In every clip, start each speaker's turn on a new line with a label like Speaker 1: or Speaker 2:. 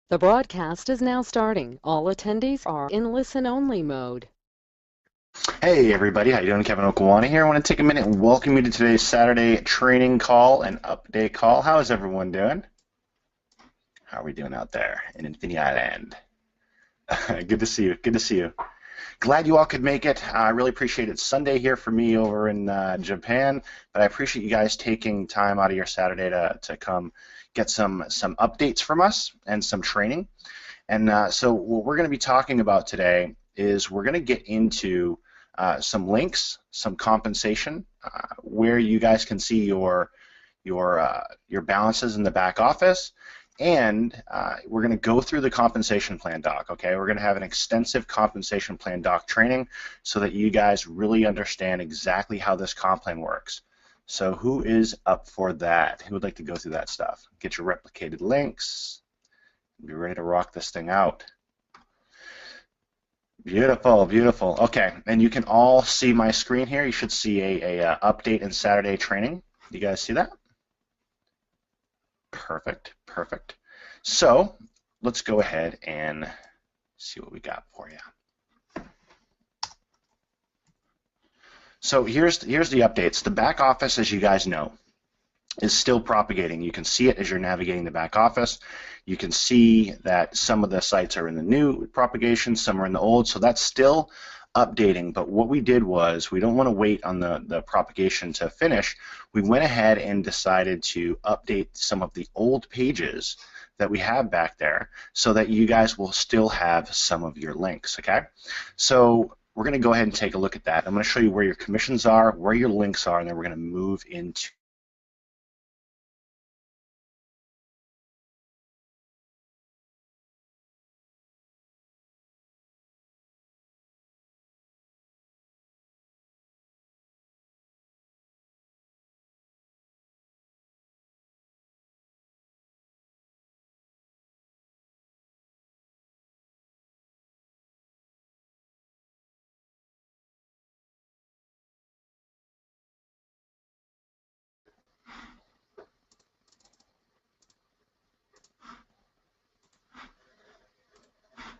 Speaker 1: The broadcast is now starting. All attendees are in listen-only mode.
Speaker 2: Hey everybody, how you doing? Kevin Okawani here. I want to take a minute and welcome you to today's Saturday training call and update call. How is everyone doing? How are we doing out there in INFINii Land? Good to see you. Good to see you. Glad you all could make it. I really appreciate it. Sunday here for me over in Japan, but I appreciate you guys taking time out of your Saturday to come get some updates from us and some training. And so what we're going to be talking about today is we're going to get into some links, some compensation, where you guys can see your balances in the back office, and we're going to go through the compensation plan doc. Okay, we're going to have an extensive compensation plan doc training so that you guys really understand exactly how this comp plan works. So who is up for that? Who would like to go through that stuff? Get your replicated links. Be ready to rock this thing out. Beautiful, beautiful. Okay, and you can all see my screen here. You should see a update and Saturday training. You guys see that? Perfect, perfect. So let's go ahead and see what we got for you. So here's the updates. The back office, as you guys know, is still propagating. You can see it as you're navigating the back office. You can see that some of the sites are in the new propagation, some are in the old, so that's still updating. But what we did was, we don't want to wait on the propagation to finish. We went ahead and decided to update some of the old pages that we have back there so that you guys will still have some of your links, okay? So we're going to go ahead and take a look at that. I'm going to show you where your commissions are, where your links are, and then we're going to move into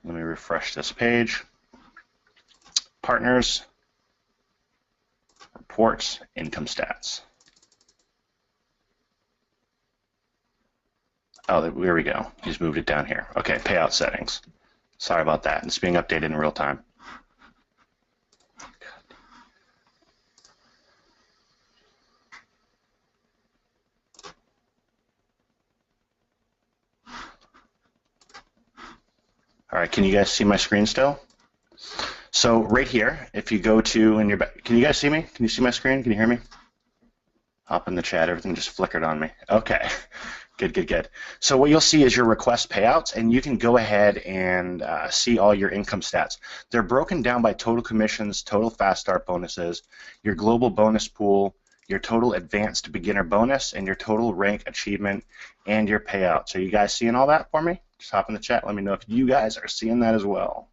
Speaker 2: let me refresh this page. Partners, reports, income stats. Oh, there we go. He's moved it down here. Okay, payout settings. Sorry about that. It's being updated in real time. All right, can you guys see my screen still? So right here, if you go to in your back, can you guys see me? Can you see my screen? Can you hear me? Hop in the chat. Everything just flickered on me. Okay. Good, good, good. So what you'll see is your request payouts, and you can go ahead and see all your income stats. They're broken down by total commissions, total fast start bonuses, your global bonus pool, your total advanced beginner bonus, and your total rank achievement, and your payouts. Are you guys seeing all that for me? Just hop in the chat. Let me know if you guys are seeing that as well.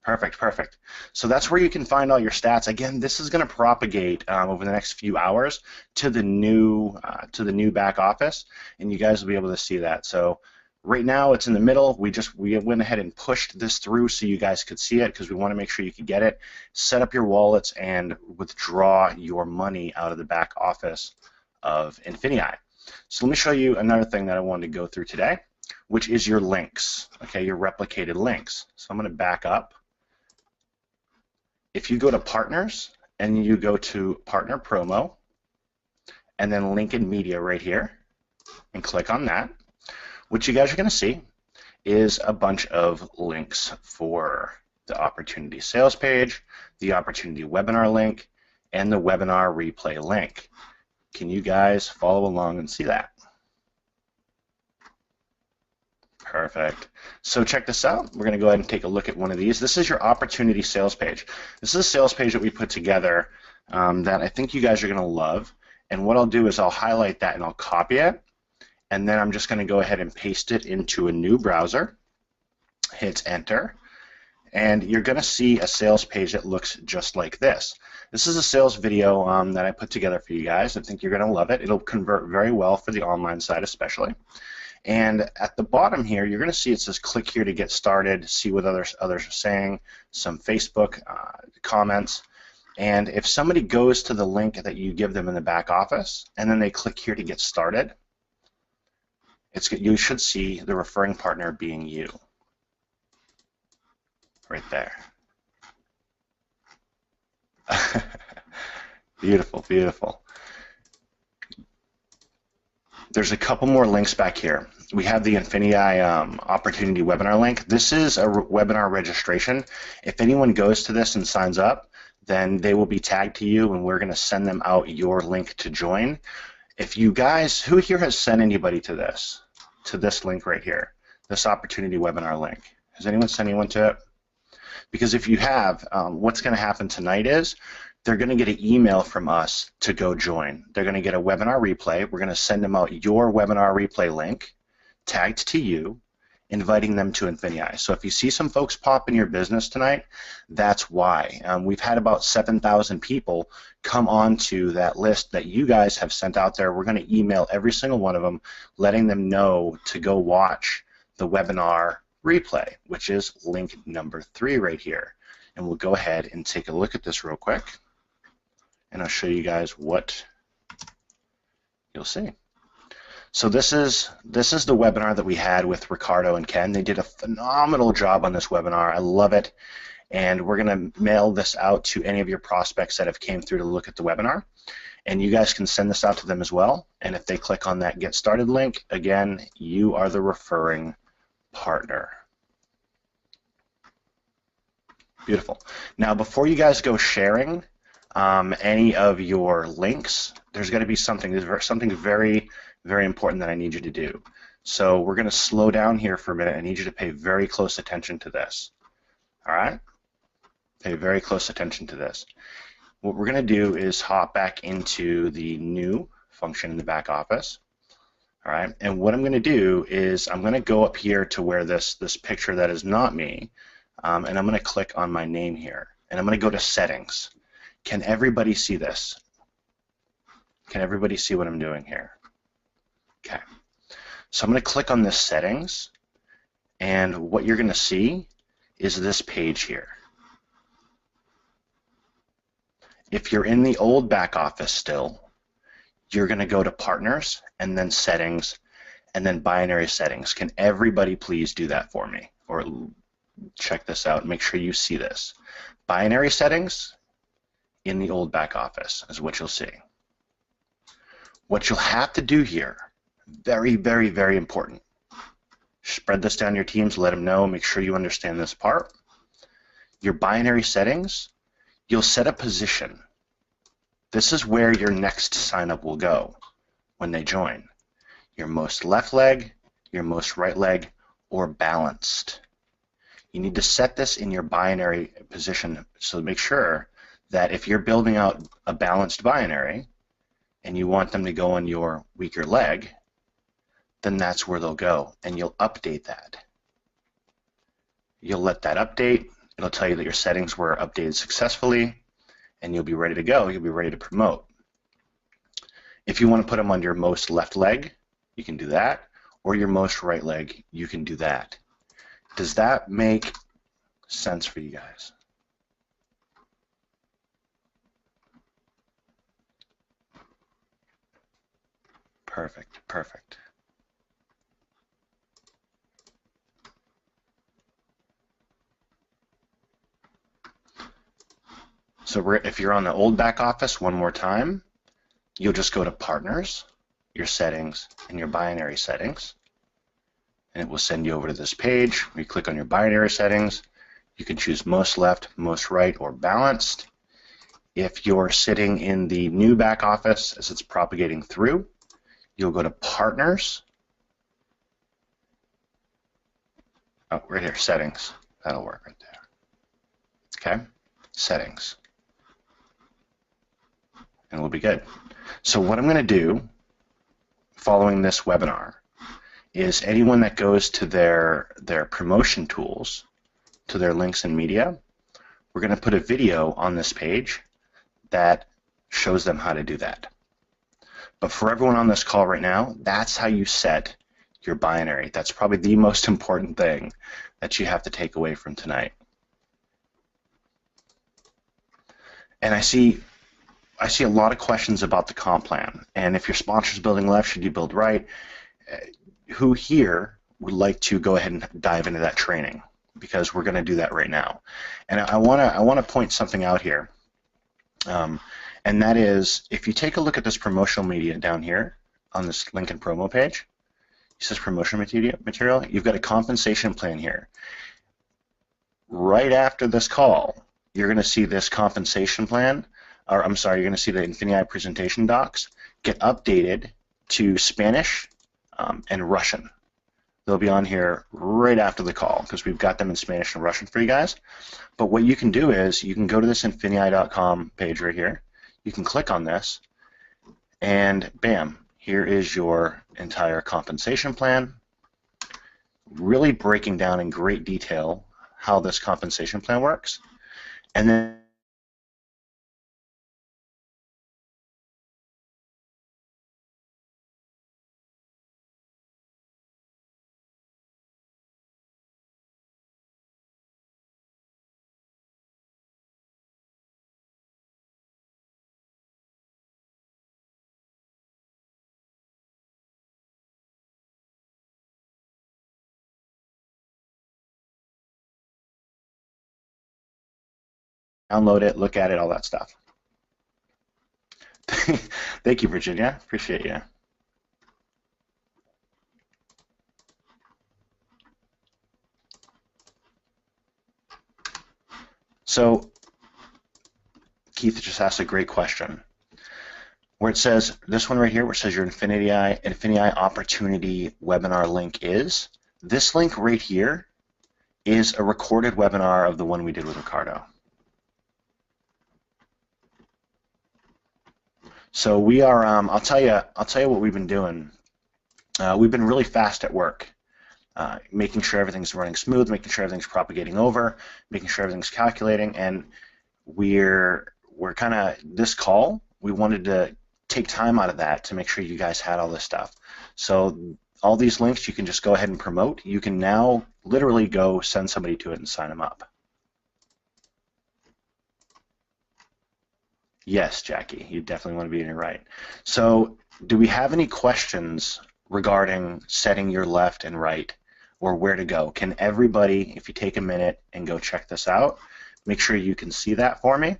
Speaker 2: Perfect, perfect. So that's where you can find all your stats. Again, this is going to propagate over the next few hours to the new back office, and you guys will be able to see that. So right now it's in the middle. We went ahead and pushed this through so you guys could see it because we want to make sure you could get it. Set up your wallets and withdraw your money out of the back office of INFINii. So let me show you another thing that I wanted to go through today, which is your links. Okay, your replicated links. So I'm going to back up. If you go to Partners and you go to Partner Promo and then Lincoln Media right here and click on that, what you guys are going to see is a bunch of links for the Opportunity Sales page, the Opportunity Webinar link, and the Webinar Replay link. Can you guys follow along and see that? Perfect. So check this out. We're going to go ahead and take a look at one of these. This is your opportunity sales page. This is a sales page that we put together that I think you guys are going to love. And what I'll do is I'll highlight that and I'll copy it. And then I'm just going to go ahead and paste it into a new browser. Hit enter. And you're going to see a sales page that looks just like this. This is a sales video that I put together for you guys. I think you're going to love it. It'll convert very well for the online side especially. And at the bottom here, you're going to see it says click here to get started, see what others are saying, some Facebook comments. And if somebody goes to the link that you give them in the back office and then they click here to get started, you should see the referring partner being you right there. Beautiful, beautiful. There's a couple more links back here. We have the INFINii opportunity webinar link. This is a webinar registration. If anyone goes to this and signs up, then they will be tagged to you, and we're going to send them out your link to join. If you guys, who here has sent anybody to this link right here, this opportunity webinar link? Has anyone sent anyone to it? Because if you have, what's going to happen tonight is they're going to get an email from us to go join. They're going to get a webinar replay. We're going to send them out your webinar replay link, tagged to you, inviting them to INFINii. So if you see some folks pop in your business tonight, that's why. We've had about 7,000 people come onto that list that you guys have sent out there. We're going to email every single one of them, letting them know to go watch the webinar replay, which is link number 3 right here. And we'll go ahead and take a look at this real quick, and I'll show you guys what you'll see. So this is the webinar that we had with Ricardo and Ken. They did a phenomenal job on this webinar. I love it. And we're going to mail this out to any of your prospects that have came through to look at the webinar. And you guys can send this out to them as well. And if they click on that Get Started link, again, you are the referring partner. Beautiful. Now, before you guys go sharing any of your links, there's going to be something very, very important that I need you to do. So we're going to slow down here for a minute. I need you to pay very close attention to this. All right? Pay very close attention to this. What we're going to do is hop back into the new function in the back office. All right? And what I'm going to do is I'm going to go up here to where this picture that is not me, and I'm going to click on my name here. And I'm going to go to Settings. Can everybody see this? Can everybody see what I'm doing here? Okay. So I'm going to click on this Settings, and what you're going to see is this page here. If you're in the old back office still, you're going to go to Partners, and then Settings, and then Binary Settings. Can everybody please do that for me? Or check this out. Make sure you see this. Binary Settings in the old back office is what you'll see. What you'll have to do here, very, very, very important. Spread this down your teams, let them know, make sure you understand this part. Your binary settings, you'll set a position. This is where your next sign-up will go when they join. Your most left leg, your most right leg, or balanced. You need to set this in your binary position, so make sure that if you're building out a balanced binary and you want them to go on your weaker leg, then that's where they'll go, and you'll update that. You'll let that update. It'll tell you that your settings were updated successfully, and you'll be ready to go. You'll be ready to promote. If you want to put them on your most left leg, you can do that, or your most right leg, you can do that. Does that make sense for you guys? Perfect, perfect. So if you're on the old back office one more time, you'll just go to Partners, your settings, and your binary settings. And it will send you over to this page. Where you click on your binary settings. You can choose most left, most right, or balanced. If you're sitting in the new back office as it's propagating through, you'll go to Partners. Oh, right here, Settings. That'll work right there. Okay, Settings. And we'll be good. So what I'm going to do following this webinar is anyone that goes to their promotion tools, to their links and media, we're going to put a video on this page that shows them how to do that. But for everyone on this call right now, that's how you set your binary. That's probably the most important thing that you have to take away from tonight. And I see a lot of questions about the comp plan. And if your sponsor's building left, should you build right? Who here would like to go ahead and dive into that training? Because we're going to do that right now. And I want to point something out here. And that is, if you take a look at this promotional media down here on this link and promo page, it says promotional material. You've got a compensation plan here. Right after this call, you're going to see this compensation plan, or I'm sorry, you're going to see the INFINii presentation docs get updated to Spanish and Russian. They'll be on here right after the call because we've got them in Spanish and Russian for you guys. But what you can do is you can go to this infinii.com page right here. You can click on this, and bam, here is your entire compensation plan, really breaking down in great detail how this compensation plan works. And then download it, look at it, all that stuff. Thank you, Virginia. Appreciate you. So Keith just asked a great question. Where it says, this one right here, where it says your INFINii opportunity webinar link is, this link right here is a recorded webinar of the one we did with Ricardo. So we are, I'll tell you what we've been doing. We've been really fast at work, making sure everything's running smooth, making sure everything's propagating over, making sure everything's calculating, and we're kind of, this call, we wanted to take time out of that to make sure you guys had all this stuff. So all these links you can just go ahead and promote. You can now literally go send somebody to it and sign them up. Yes, Jackie, you definitely want to be in your right. So do we have any questions regarding setting your left and right or where to go? Can everybody, if you take a minute and go check this out, make sure you can see that for me?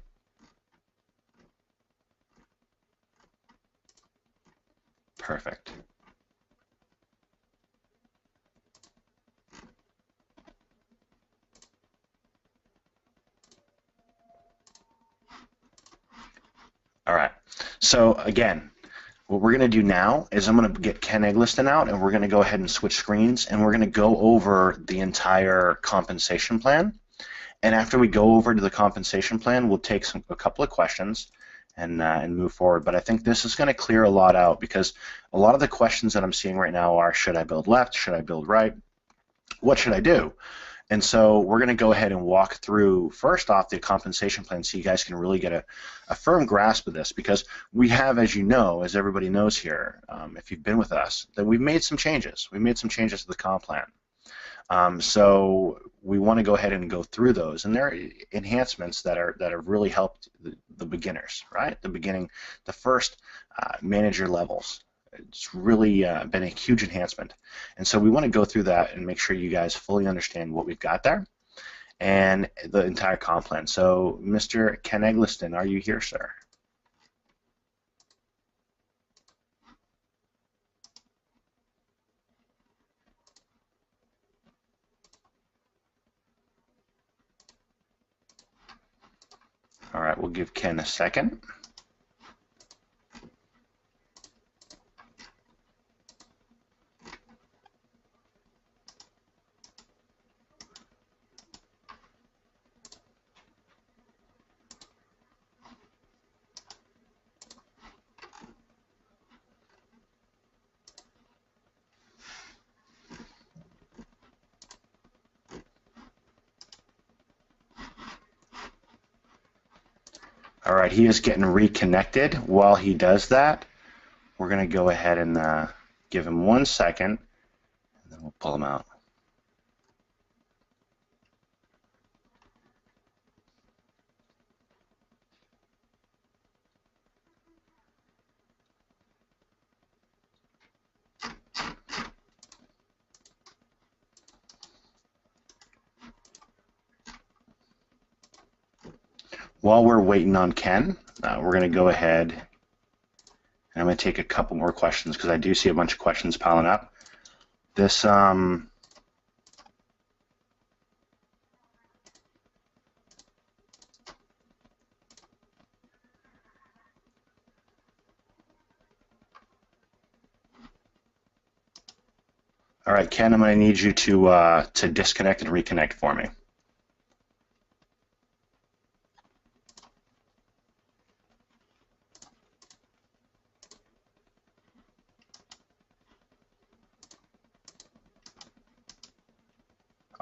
Speaker 2: Perfect. All right. So again, what we're going to do now is I'm going to get Ken Eggleston out, and we're going to go ahead and switch screens, and we're going to go over the entire compensation plan. And after we go over to the compensation plan, we'll take a couple of questions and move forward. But I think this is going to clear a lot out, because a lot of the questions that I'm seeing right now are, should I build left? Should I build right? What should I do? And so we're going to go ahead and walk through, first off, the compensation plan so you guys can really get a firm grasp of this, because we have, as you know, as everybody knows here, if you've been with us, that we've made some changes. We made some changes to the comp plan. So we want to go ahead and go through those, and there are enhancements that have really helped the beginners, right? The first manager levels. It's really been a huge enhancement, and so we want to go through that and make sure you guys fully understand what we've got there and the entire comp plan. So, Mr. Ken Eggleston, are you here, sir? All right, we'll give Ken a second. All right, he is getting reconnected. While he does that, we're going to go ahead and give him 1 second And we'll pull them out. While we're waiting on Ken, we're going to go ahead and I'm going to take a couple more questions because I do see a bunch of questions piling up. This all right, Ken, I'm going to need you to disconnect and reconnect for me.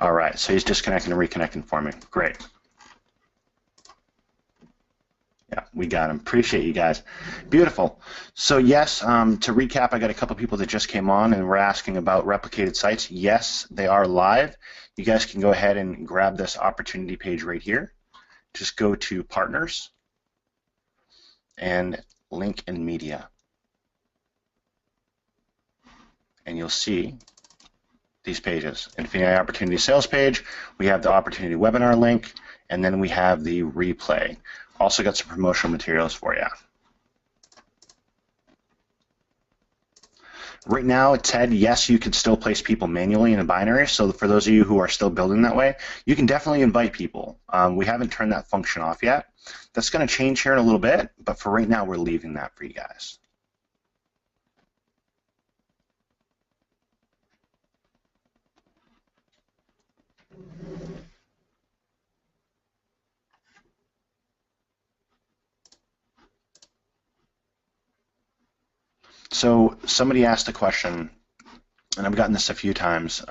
Speaker 2: All right, so he's disconnecting and reconnecting for me. Great. Yeah, we got him. Appreciate you guys. Beautiful. So yes, to recap, I got a couple people that just came on and were asking about replicated sites. Yes, they are live. You guys can go ahead and grab this opportunity page right here. Just go to Partners and Link in Media. And you'll see these pages. INFINii Opportunity Sales page, we have the Opportunity Webinar link, and then we have the replay. Also got some promotional materials for you. Right now, Ted, yes, you can still place people manually in a binary. So for those of you who are still building that way, you can definitely invite people. We haven't turned that function off yet. That's going to change here in a little bit, but for right now, we're leaving that for you guys. So somebody asked a question, and I've gotten this a few times,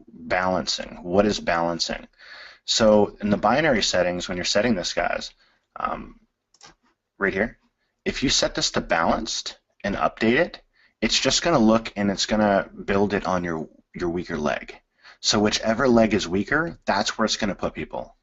Speaker 2: balancing. What is balancing? So in the binary settings, when you're setting this, guys, right here, if you set this to balanced and update it, it's just going to look and it's going to build it on your weaker leg. So whichever leg is weaker, that's where it's going to put people.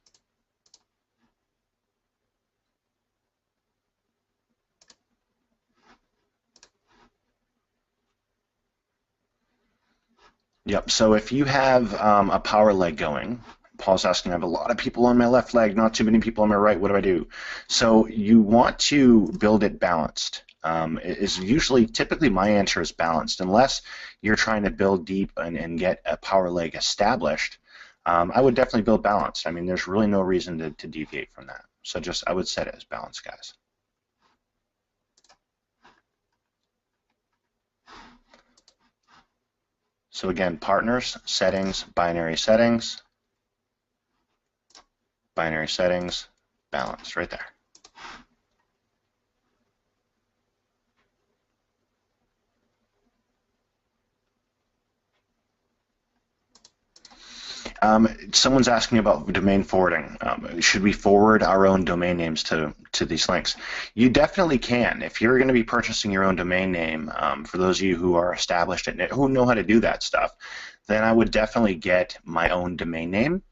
Speaker 2: Yep, so if you have a power leg going, Paul's asking, I have a lot of people on my left leg, not too many people on my right, what do I do? So you want to build it balanced. Is usually, typically my answer is balanced, unless you're trying to build deep and get a power leg established. I would definitely build balanced. I mean, there's really no reason to deviate from that. So just, I would set it as balanced, guys. So again, partners, settings, binary settings, balance, right there. Someone's asking about domain forwarding. Should we forward our own domain names to these links? You definitely can. If you're going to be purchasing your own domain name, for those of you who are established at it, who know how to do that stuff, then I would definitely get my own domain name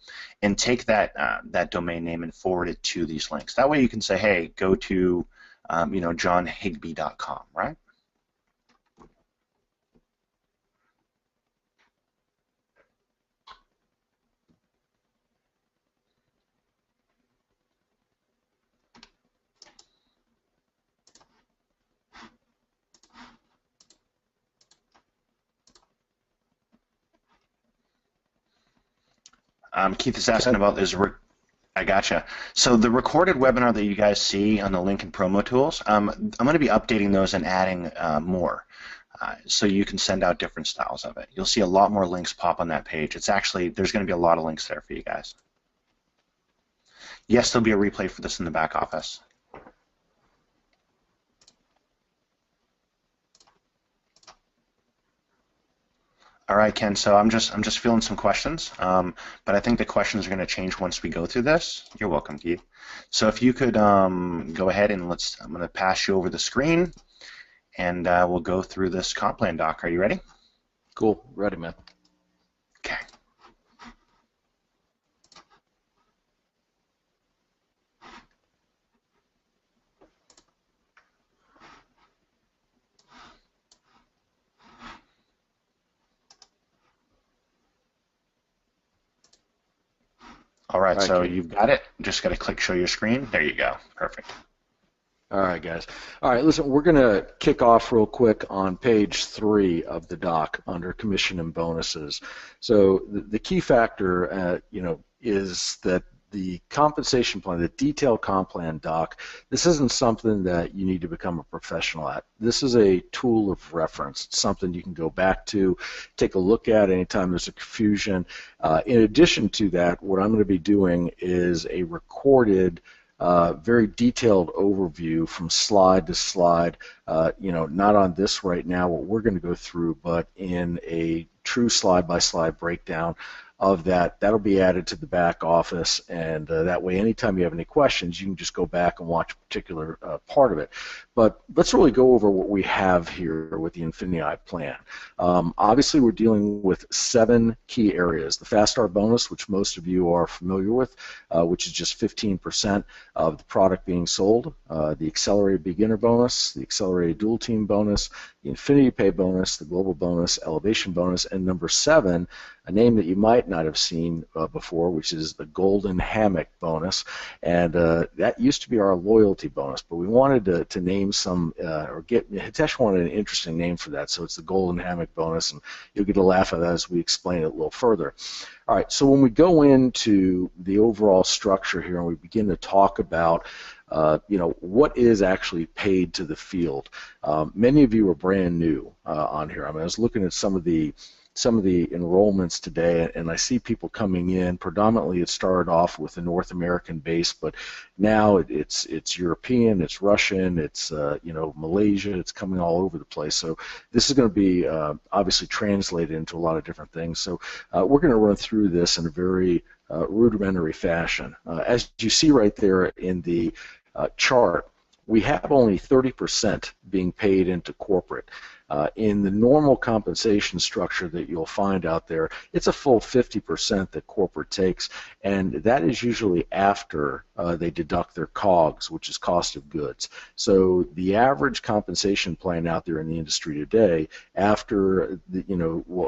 Speaker 2: and take that that domain name and forward it to these links. That way you can say, hey, go to johnhigbee.com, right? Keith is asking about this. I gotcha. So the recorded webinar that you guys see on the link and promo tools, I'm going to be updating those and adding more. So you can send out different styles of it. You'll see a lot more links pop on that page. It's actually, there's going to be a lot of links there for you guys. Yes, there'll be a replay for this in the back office. All right, Ken. So I'm just feeling some questions, but I think the questions are going to change once we go through this. You're welcome, Keith. So if you could go ahead and I'm going to pass you over the screen, and we'll go through this comp plan doc. Are you ready?
Speaker 3: Cool. Ready, man.
Speaker 2: All right,
Speaker 3: All right,
Speaker 2: so
Speaker 3: Keith.
Speaker 2: you've got it. Just got to click show your screen. There you go. Perfect.
Speaker 3: All right, guys. All right, listen, we're going to kick off real quick on page 3 of the doc under commission and bonuses. So the key factor, is that the compensation plan, the detailed comp plan doc, this isn't something that you need to become a professional at. This is a tool of reference. It's something you can go back to, take a look at anytime there's a confusion. In addition to that, what I'm going to be doing is a recorded very detailed overview from slide to slide, not on this right now, what we're going to go through, but in a true slide-by-slide breakdown of that. That'll be added to the back office, and that way anytime you have any questions, you can just go back and watch a particular part of it. But let's really go over what we have here with the INFINii plan. Obviously, we're dealing with 7 key areas. The Fast Start bonus, which most of you are familiar with, which is just 15% of the product being sold, the Accelerated Beginner bonus, the Accelerated Dual Team bonus, the INFINii Pay bonus, the Global bonus, Elevation bonus, and number 7, a name that you might not have seen before, which is the Golden Hammock bonus, and that used to be our loyalty bonus, but we wanted to name some, Hitesh wanted an interesting name for that, so it's the Golden Hammock bonus, and you'll get a laugh at that as we explain it a little further. All right, so when we go into the overall structure here and we begin to talk about what is actually paid to the field, many of you are brand new on here. I mean, I was looking at some of the enrollments today, and I see people coming in. Predominantly, it started off with a North American base, but now it's European, it's Russian, it's Malaysia. It's coming all over the place. So this is going to be obviously translated into a lot of different things. So we're going to run through this in a very rudimentary fashion. As you see right there in the chart, we have only 30% being paid into corporate. In the normal compensation structure that you'll find out there, it's a full 50% that corporate takes, and that is usually after they deduct their COGS, which is cost of goods. So the average compensation plan out there in the industry today, after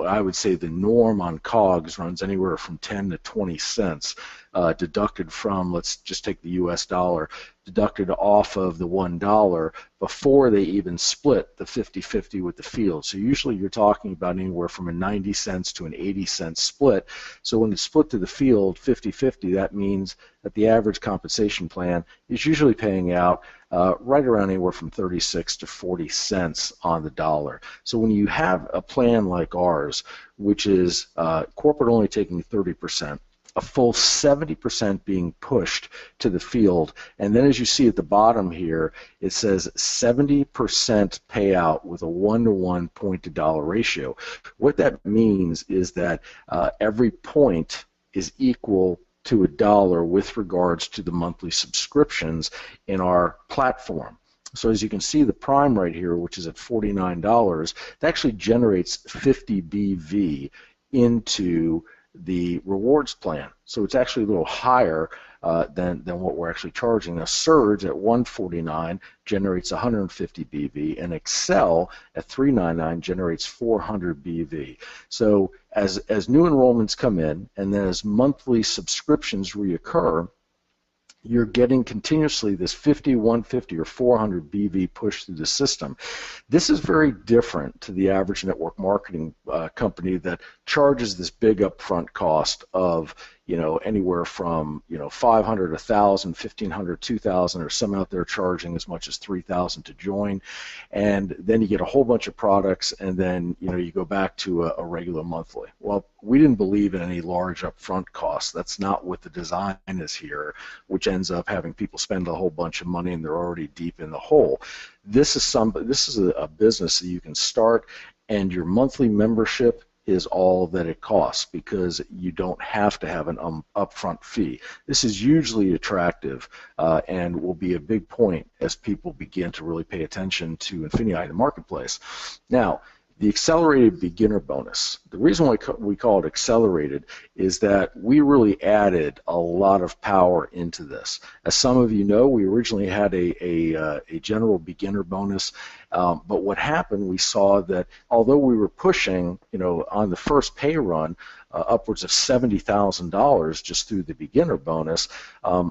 Speaker 3: I would say the norm on COGS runs anywhere from 10 to 20 cents. Deducted from, let's just take the US dollar, deducted off of the $1 before they even split the 50-50 with the field. So usually you're talking about anywhere from a 90 cents to an 80 cent split. So when it's split to the field 50-50, that means that the average compensation plan is usually paying out right around anywhere from 36 to 40 cents on the dollar. So when you have a plan like ours, which is corporate only taking 30%, a full 70% being pushed to the field, and then as you see at the bottom here, it says 70% payout with a 1-to-1 point-to-dollar ratio. What that means is that every point is equal to $1 with regards to the monthly subscriptions in our platform. So as you can see, the prime right here, which is at $49, it actually generates 50 BV into the rewards plan. So it's actually a little higher than what we're actually charging. A Surge at $149 generates 150 BV, and Excel at $399 generates 400 BV. So as new enrollments come in, and then as monthly subscriptions reoccur, you're getting continuously this 50, 150, or 400 BV push through the system. This is very different to the average network marketing company that charges this big upfront cost of anywhere from 500, 1,000, 1,500, 2,000, or some out there charging as much as 3,000 to join, and then you get a whole bunch of products, and then you go back to a regular monthly. Well, we didn't believe in any large upfront costs. That's not what the design is here, which ends up having people spend a whole bunch of money and they're already deep in the hole. This is a business that you can start, and your monthly membership is all that it costs because you don't have to have an upfront fee. This is usually attractive and will be a big point as people begin to really pay attention to INFINii in the marketplace. Now, The accelerated beginner bonus, the reason why we call it accelerated is that we really added a lot of power into this. As some of you know, we originally had a general beginner bonus, but what happened, we saw that although we were pushing, on the first pay run, upwards of $70,000 just through the beginner bonus,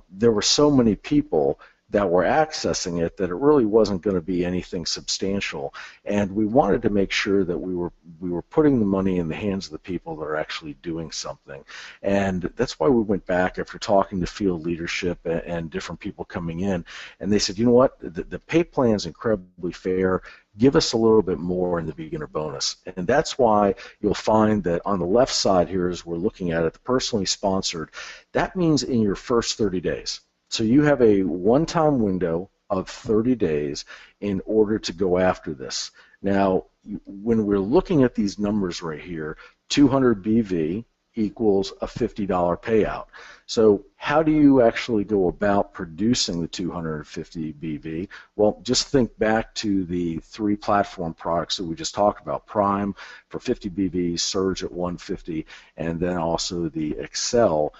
Speaker 3: there were so many people that were accessing it that it really wasn't going to be anything substantial, and we wanted to make sure that we were putting the money in the hands of the people that are actually doing something. And that's why we went back after talking to field leadership and different people coming in, and they said, you know what, the pay plan is incredibly fair. Give us a little bit more in the beginner bonus. And that's why you'll find that on the left side here, as we're looking at it, the personally sponsored, that means in your first 30 days. So you have a one-time window of 30 days in order to go after this. Now, when we're looking at these numbers right here, 200 BV equals a $50 payout. So how do you actually go about producing the 250 BV? Well, just think back to the 3 platform products that we just talked about: Prime for 50 BV, Surge at 150, and then also the Excel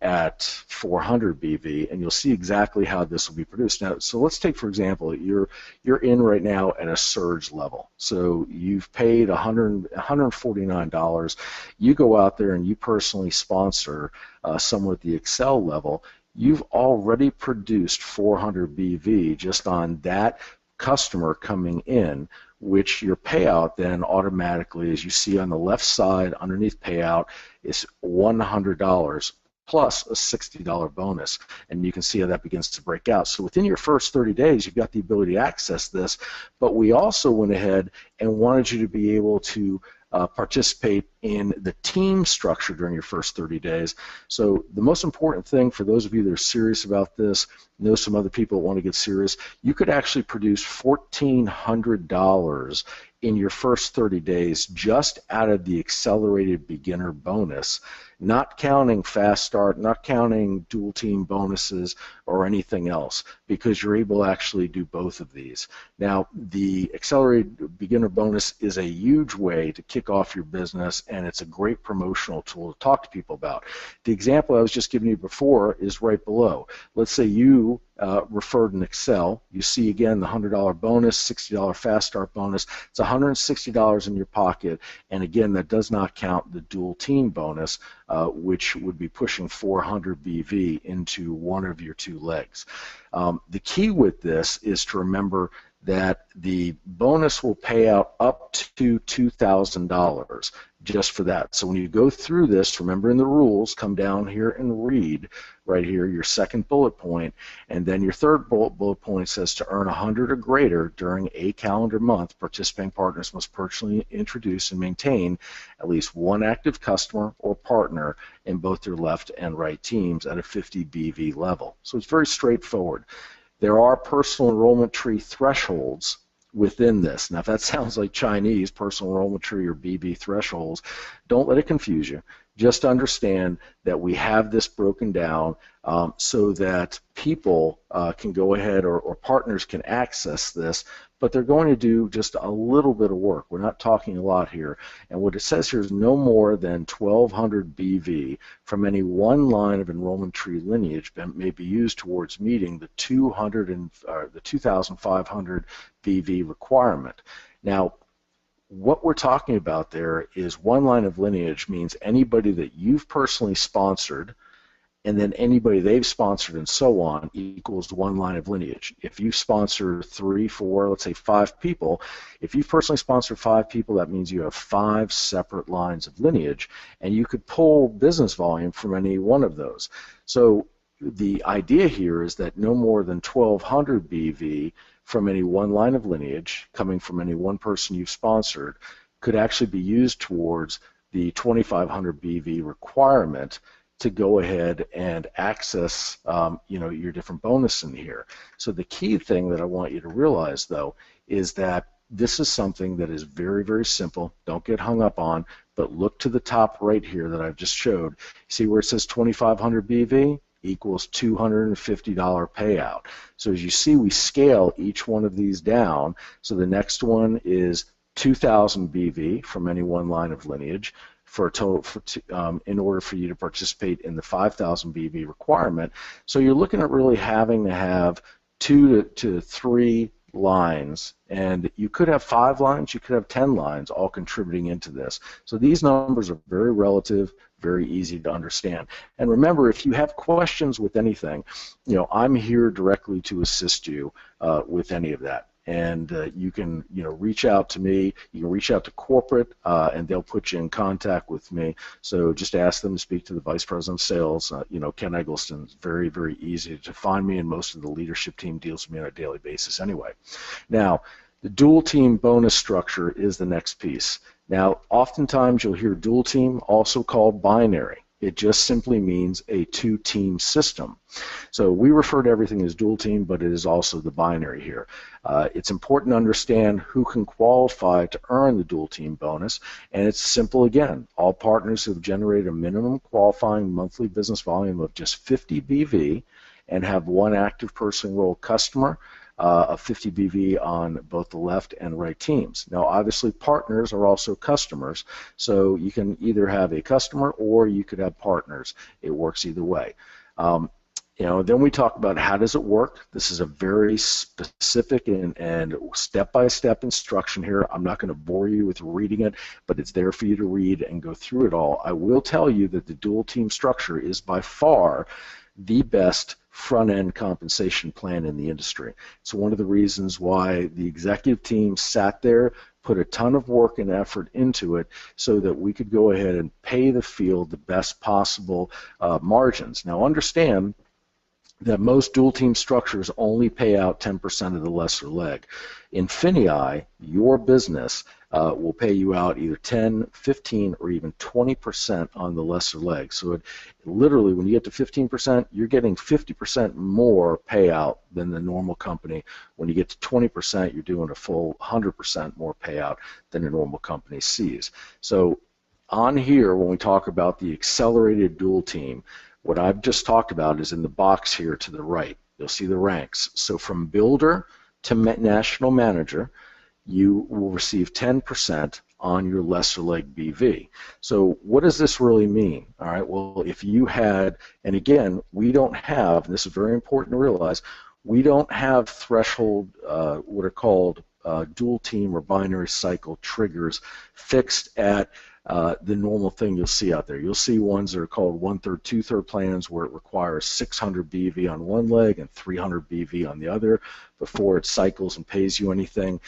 Speaker 3: at 400 BV, and you'll see exactly how this will be produced. Now, so let's take, for example, you're in right now at a Surge level. So you've paid $149. You go out there and you personally sponsor someone at the Excel level. You've already produced 400 BV just on that customer coming in, which your payout then automatically, as you see on the left side underneath payout, is $100 plus a $60 bonus, and you can see how that begins to break out. So within your first 30 days, you've got the ability to access this, but we also went ahead and wanted you to be able to participate in the team structure during your first 30 days. So the most important thing for those of you that are serious about this, know some other people that want to get serious, you could actually produce $1,400 in your first 30 days just out of the accelerated beginner bonus, not counting fast start, not counting dual team bonuses or anything else, because you're able to actually do both of these. Now, the accelerated beginner bonus is a huge way to kick off your business, and it's a great promotional tool to talk to people about. The example I was just giving you before is right below. Let's say you referred in Excel. You see again the $100 bonus, $60 fast start bonus. It's $160 in your pocket, and again, that does not count the dual team bonus, which would be pushing 400 BV into one of your 2 legs. The key with this is to remember that the bonus will pay out up to $2,000 just for that. So when you go through this, remember in the rules, come down here and read right here your second bullet point, and then your third bullet point says to earn 100 or greater during a calendar month, participating partners must personally introduce and maintain at least one active customer or partner in both their left and right teams at a 50 BV level. So it's very straightforward. There are personal enrollment tree thresholds within this. Now, if that sounds like Chinese, personal enrollment tree or BB thresholds, don't let it confuse you. Just understand that we have this broken down so that people can go ahead or partners can access this, but they're going to do just a little bit of work. We're not talking a lot here. And what it says here is no more than 1,200 BV from any one line of enrollment tree lineage may be used towards meeting the 2,500 BV requirement. Now, what we're talking about there is one line of lineage means anybody that you've personally sponsored, and then anybody they've sponsored and so on equals one line of lineage. If you sponsor 3, 4, let's say 5 people, if you've personally sponsored 5 people, that means you have 5 separate lines of lineage, and you could pull business volume from any one of those. So the idea here is that no more than 1,200 BV from any one line of lineage coming from any one person you've sponsored could actually be used towards the 2,500 BV requirement to go ahead and access your different bonus in here. So the key thing that I want you to realize, though, is that this is something that is very, very simple. Don't get hung up on, but look to the top right here that I've just showed. See where it says 2,500 BV? Equals $250 payout. So as you see, we scale each one of these down. So the next one is 2,000 BV from any one line of lineage for a total in order for you to participate in the 5,000 BV requirement. So you're looking at really having to have 2 to 3 lines, and you could have 5 lines, you could have 10 lines all contributing into this. So these numbers are very relative, very easy to understand. And remember, if you have questions with anything, I'm here directly to assist you with any of that. And you can, reach out to me. You can reach out to corporate, and they'll put you in contact with me. So just ask them to speak to the Vice President of Sales. Ken Eggleston. It's very, very easy to find me, and most of the leadership team deals with me on a daily basis anyway. Now, the dual team bonus structure is the next piece. Now, oftentimes you'll hear dual team, also called binary. It just simply means a 2-team system. So we refer to everything as dual team, but it is also the binary here. It's important to understand who can qualify to earn the dual team bonus, and it's simple again. All partners who have generated a minimum qualifying monthly business volume of just 50 BV and have one active person enrolled customer of 50 BV on both the left and right teams. Now, obviously, partners are also customers, so you can either have a customer or you could have partners. It works either way. Then we talk about how does it work. This is a very specific and step-by-step instruction here. I'm not going to bore you with reading it, but it's there for you to read and go through it all. I will tell you that the dual team structure is by far the best front-end compensation plan in the industry. It's one of the reasons why the executive team sat there, put a ton of work and effort into it so that we could go ahead and pay the field the best possible margins. Now understand that most dual team structures only pay out 10% of the lesser leg. INFINii, your business, will pay you out either 10, 15, or even 20% on the lesser leg. So literally, when you get to 15%, you're getting 50% more payout than the normal company. When you get to 20%, you're doing a full 100% more payout than a normal company sees. So on here, when we talk about the accelerated dual team, what I've just talked about is in the box here to the right. You'll see the ranks. So from builder to national manager, you will receive 10% on your lesser leg BV. So what does this really mean? All right, well, if you had, and again, we don't have, and this is very important to realize, we don't have threshold, what are called dual team or binary cycle triggers fixed at the normal thing you'll see out there. You'll see ones that are called 1/3, 2/3 plans where it requires 600 BV on one leg and 300 BV on the other before it cycles and pays you anything.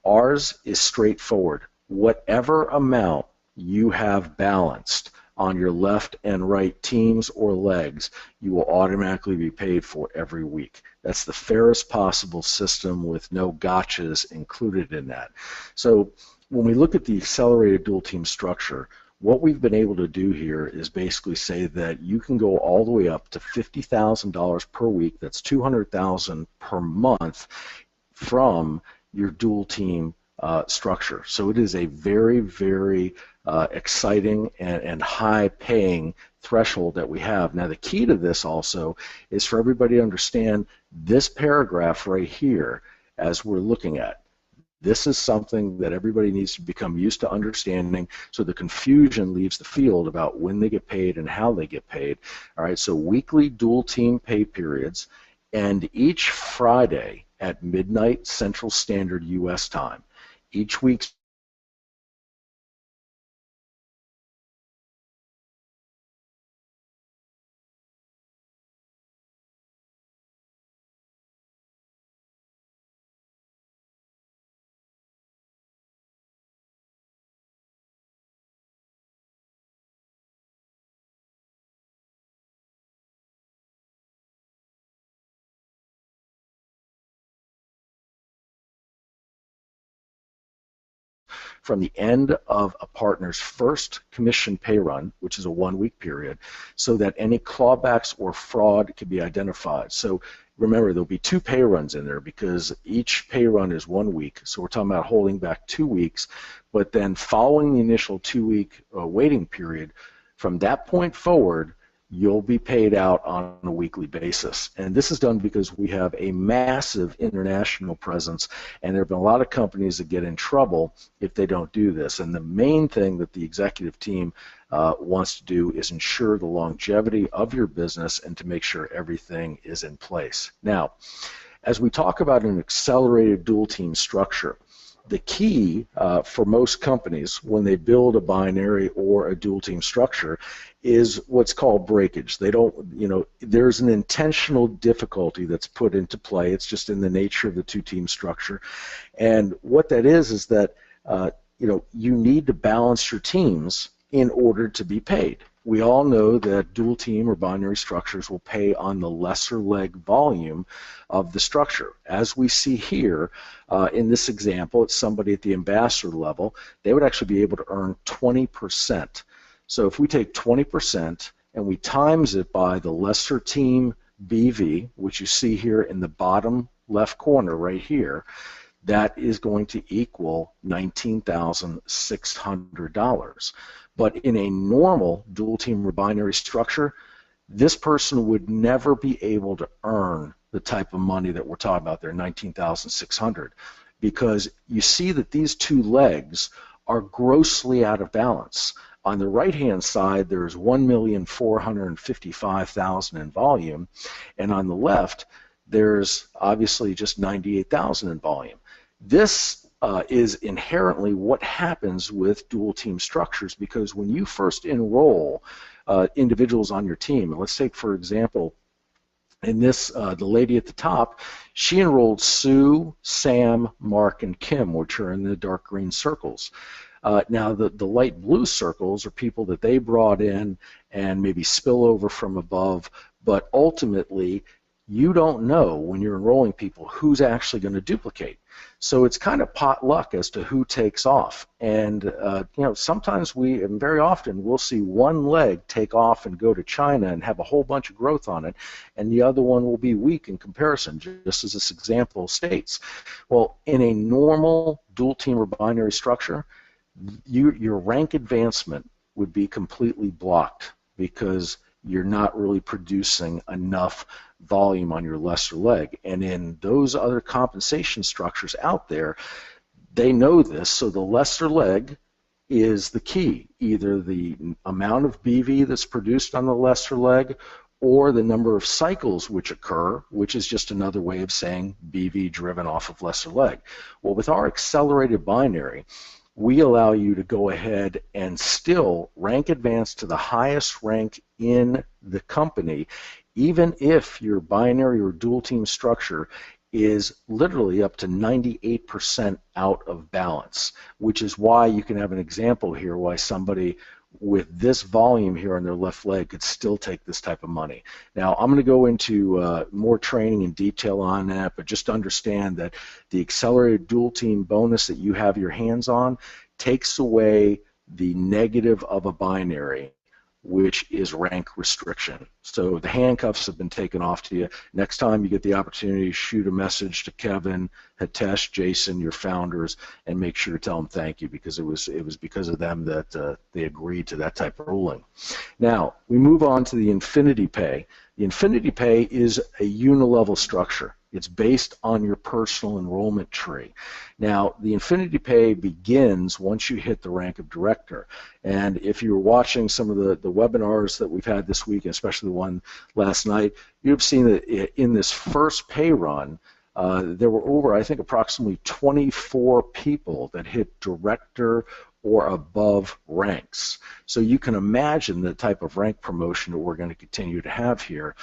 Speaker 3: Ours is straightforward. Whatever amount you have balanced on your left and right teams or legs, you will automatically be paid for every week. That's the fairest possible system with no gotchas included in that. So when we look at the accelerated dual team structure, what we've been able to do here is basically say that you can go all the way up to $50,000 per week. That's $200,000 per month from your dual team structure. So it is a very, very exciting and high-paying threshold that we have. Now, the key to this also is for everybody to understand this paragraph right here as we're looking at. This is something that everybody needs to become used to understanding so the confusion leaves the field about when they get paid and how they get paid. All right, so weekly dual team pay periods, and each Friday at midnight Central Standard U.S. time. Each week's from the end of a partner's first commission pay run, which is a 1-week period, so that any clawbacks or fraud can be identified. So remember, there'll be 2 pay runs in there because each pay run is 1 week. So we're talking about holding back 2 weeks, but then following the initial 2-week waiting period, from that point forward, you'll be paid out on a weekly basis. And this is done because we have a massive international presence, and there have been a lot of companies that get in trouble if they don't do this. And the main thing that the executive team wants to do is ensure the longevity of your business and to make sure everything is in place. Now, as we talk about an accelerated dual team structure, the key for most companies when they build a binary or a dual team structure is what's called breakage. They don't, there's an intentional difficulty that's put into play. It's just in the nature of the two-team structure. And what that is that, you need to balance your teams in order to be paid. We all know that dual team or binary structures will pay on the lesser leg volume of the structure. As we see here in this example, it's somebody at the ambassador level, they would actually be able to earn 20%. So if we take 20% and we times it by the lesser team BV, which you see here in the bottom left corner right here, that is going to equal $19,600. But in a normal dual team or binary structure, this person would never be able to earn the type of money that we're talking about there, $19,600, because you see that these two legs are grossly out of balance. On the right-hand side, there's 1,455,000 in volume, and on the left, there's obviously just 98,000 in volume. This is inherently what happens with dual team structures, because when you first enroll individuals on your team, and let's take for example in this the lady at the top, she enrolled Sue, Sam, Mark, and Kim, which are in the dark green circles. Now the light blue circles are people that they brought in and maybe spill over from above, but ultimately you don't know when you're enrolling people who's actually going to duplicate. So it's kind of potluck as to who takes off. And sometimes and very often, we'll see one leg take off and go to China and have a whole bunch of growth on it, and the other one will be weak in comparison, just as this example states. Well, in a normal dual team or binary structure, your rank advancement would be completely blocked because you're not really producing enough volume on your lesser leg. And in those other compensation structures out there, they know this, so the lesser leg is the key, either the amount of BV that's produced on the lesser leg or the number of cycles which occur, which is just another way of saying BV driven off of lesser leg. Well, with our accelerated binary, we allow you to go ahead and still rank advance to the highest rank in the company, even if your binary or dual team structure is literally up to 98% out of balance, which is why you can have an example here why somebody with this volume here on their left leg could still take this type of money. Now, I'm going to go into more training and detail on that, but just understand that the accelerated dual team bonus that you have your hands on takes away the negative of a binary, which is rank restriction. So the handcuffs have been taken off to you. Next time you get the opportunity, shoot a message to Kevin, Hitesh, Jason, your founders, and make sure to tell them thank you, because it was because of them that they agreed to that type of ruling. Now, we move on to the INFINII pay. The INFINII pay is a unilevel structure. It's based on your personal enrollment tree. Now, the INFINII pay begins once you hit the rank of director. And if you were watching some of the webinars that we've had this week, especially the one last night, you've seen that in this first pay run, there were over, I think, approximately 24 people that hit director or above ranks. So you can imagine the type of rank promotion that we're going to continue to have here.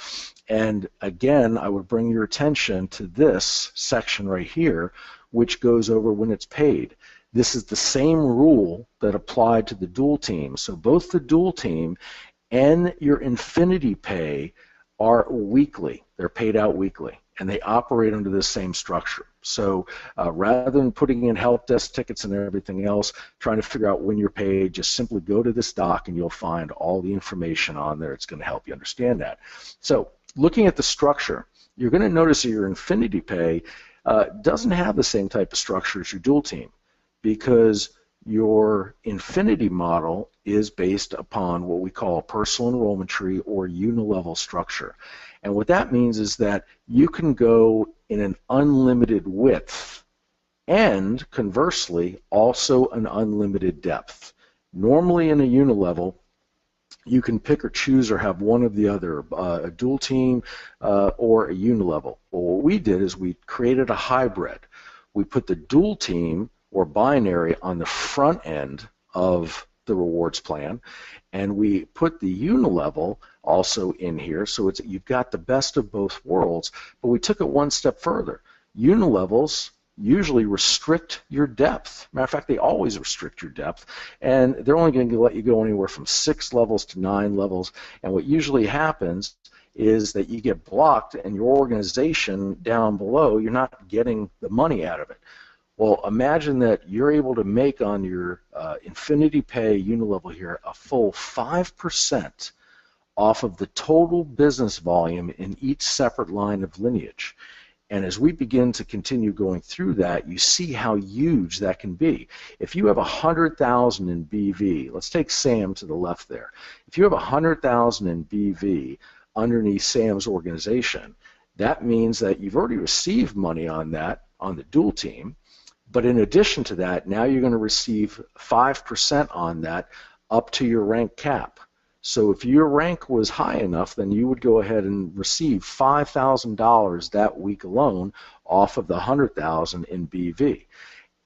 Speaker 3: And again, I would bring your attention to this section right here, which goes over when it's paid. This is the same rule that applied to the dual team. So both the dual team and your INFINII pay are weekly. They're paid out weekly, and they operate under the same structure. So rather than putting in help desk tickets and everything else, trying to figure out when you're paid, just simply go to this doc and you'll find all the information on there. It's going to help you understand that. So looking at the structure, you're going to notice that your INFINII pay doesn't have the same type of structure as your dual team, because your INFINII model is based upon what we call a personal enrollment tree or unilevel structure. And what that means is that you can go in an unlimited width and conversely also an unlimited depth. Normally in a unilevel, you can pick or choose or have one of the other, a dual team or a unilevel. Well, what we did is we created a hybrid. We put the dual team or binary on the front end of the rewards plan, and we put the unilevel also in here, so you've got the best of both worlds, but we took it one step further. Unilevels usually restrict your depth. Matter of fact, they always restrict your depth, and they're only going to let you go anywhere from 6 levels to 9 levels, and what usually happens is that you get blocked and your organization down below, you're not getting the money out of it. Well, imagine that you're able to make on your INFINII Pay unilevel here a full 5% off of the total business volume in each separate line of lineage. And as we begin to continue going through that, you see how huge that can be. If you have 100,000 in BV, let's take Sam to the left there. If you have 100,000 in BV underneath Sam's organization, that means that you've already received money on that on the dual team. But in addition to that, now you're going to receive 5% on that up to your rank cap. So if your rank was high enough, then you would go ahead and receive $5,000 that week alone off of the 100,000 in BV.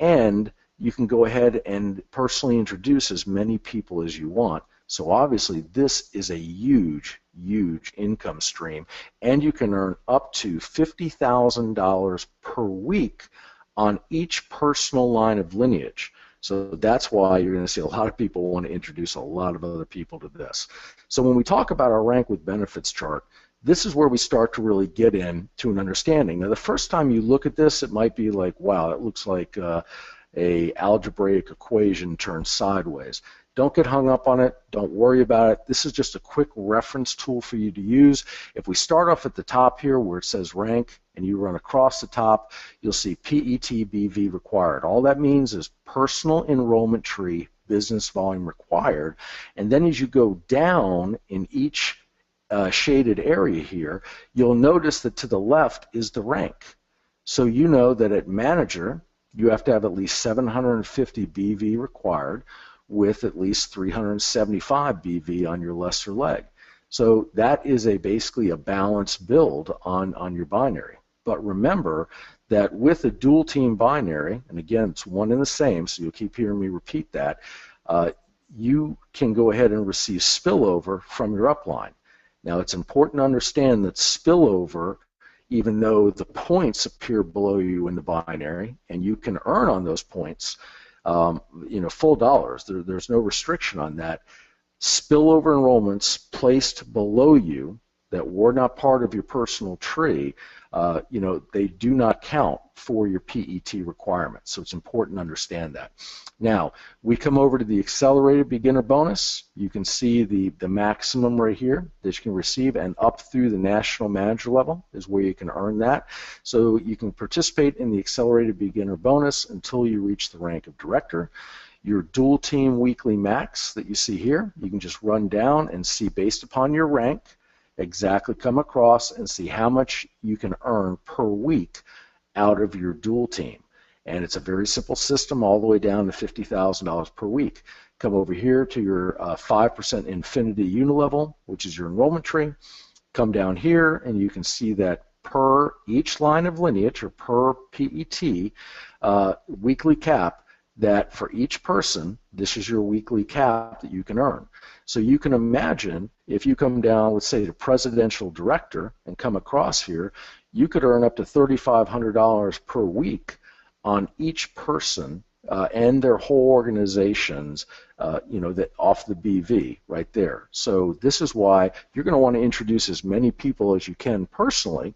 Speaker 3: And you can go ahead and personally introduce as many people as you want. So obviously this is a huge, huge income stream, and you can earn up to $50,000 per week on each personal line of lineage. So that's why you're going to see a lot of people want to introduce a lot of other people to this. So when we talk about our rank with benefits chart, this is where we start to really get into an understanding. Now the first time you look at this, it might be like, wow, it looks like a algebraic equation turned sideways. Don't get hung up on it. Don't worry about it. This is just a quick reference tool for you to use. If we start off at the top here where it says rank and you run across the top, you'll see PET-BV required. All that means is personal enrollment tree business volume required. And then as you go down in each shaded area here, you'll notice that to the left is the rank. So you know that at manager, you have to have at least 750 BV required, with at least 375 BV on your lesser leg. So that is basically a balanced build on your binary. But remember that with a dual team binary, and again it's one and the same, so you'll keep hearing me repeat that, you can go ahead and receive spillover from your upline. Now it's important to understand that spillover, even though the points appear below you in the binary and you can earn on those points, full dollars. There's no restriction on that. Spillover enrollments placed below you that were not part of your personal tree, they do not count for your PET requirements. So it's important to understand that. Now, we come over to the accelerated beginner bonus. You can see the maximum right here that you can receive, and up through the national manager level is where you can earn that. So you can participate in the accelerated beginner bonus until you reach the rank of director. Your dual team weekly max that you see here, you can just run down and see based upon your rank, exactly come across and see how much you can earn per week out of your dual team. And it's a very simple system all the way down to $50,000 per week. Come over here to your 5% INFINII unilevel, which is your enrollment tree. Come down here and you can see that per each line of lineage or per PET weekly cap, that for each person, this is your weekly cap that you can earn. So you can imagine if you come down, let's say, to presidential director and come across here, you could earn up to $3,500 per week on each person and their whole organizations, that off the BV right there. So this is why you're going to want to introduce as many people as you can personally,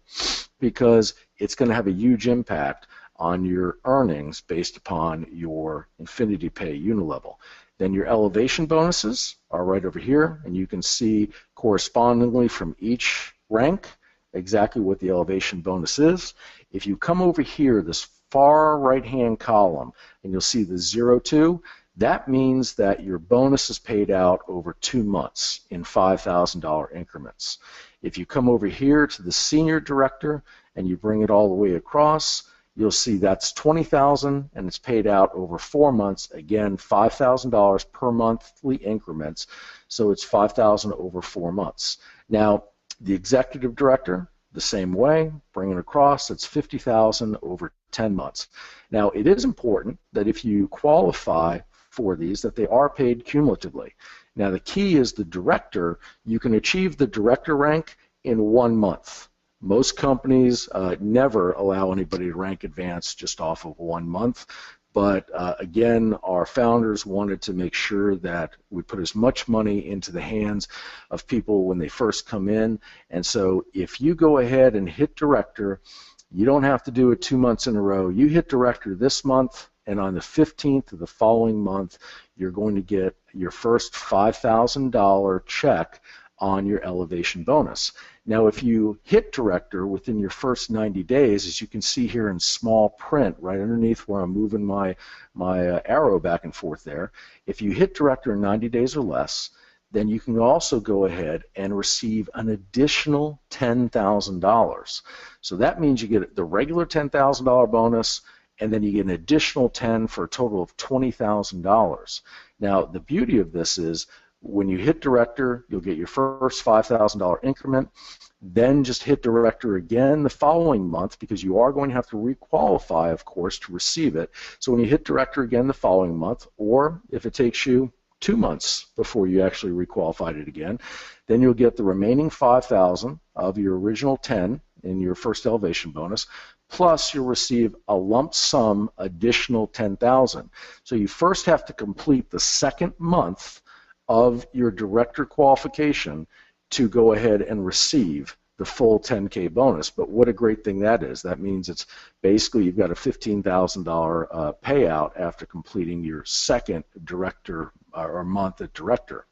Speaker 3: because it's going to have a huge impact on your earnings based upon your INFINII Pay unilevel. Then your elevation bonuses are right over here, and you can see correspondingly from each rank exactly what the elevation bonus is. If you come over here, this far right-hand column, and you'll see the 02, That means that your bonus is paid out over 2 months in $5,000 increments. If you come over here to the senior director and you bring it all the way across, you'll see that's $20,000 and it's paid out over 4 months. Again, $5,000 per monthly increments, so it's $5,000 over 4 months. Now, the executive director, the same way, bring it across, it's $50,000 over 10 months. Now, it is important that if you qualify for these, that they are paid cumulatively. Now, the key is the director. You can achieve the director rank in 1 month. Most companies never allow anybody to rank advanced just off of 1 month. But again, our founders wanted to make sure that we put as much money into the hands of people when they first come in. And so if you go ahead and hit director, you don't have to do it 2 months in a row. You hit director this month, and on the 15th of the following month, you're going to get your first $5,000 check on your elevation bonus. Now, if you hit director within your first 90 days, as you can see here in small print right underneath where I'm moving my arrow back and forth there, if you hit director in 90 days or less, then you can also go ahead and receive an additional $10,000. So that means you get the regular $10,000 bonus, and then you get an additional 10 for a total of $20,000. Now, the beauty of this is when you hit director, you'll get your first $5,000 increment, then just hit director again the following month, because you are going to have to requalify, of course, to receive it. So when you hit director again the following month, or if it takes you 2 months before you actually requalified it again, then you'll get the remaining $5,000 of your original 10 in your first elevation bonus, plus you'll receive a lump sum additional $10,000. So you first have to complete the second month of your director qualification to go ahead and receive the full 10K bonus. But what a great thing that is. That means it's basically you've got a $15,000 payout after completing your second director or month at director.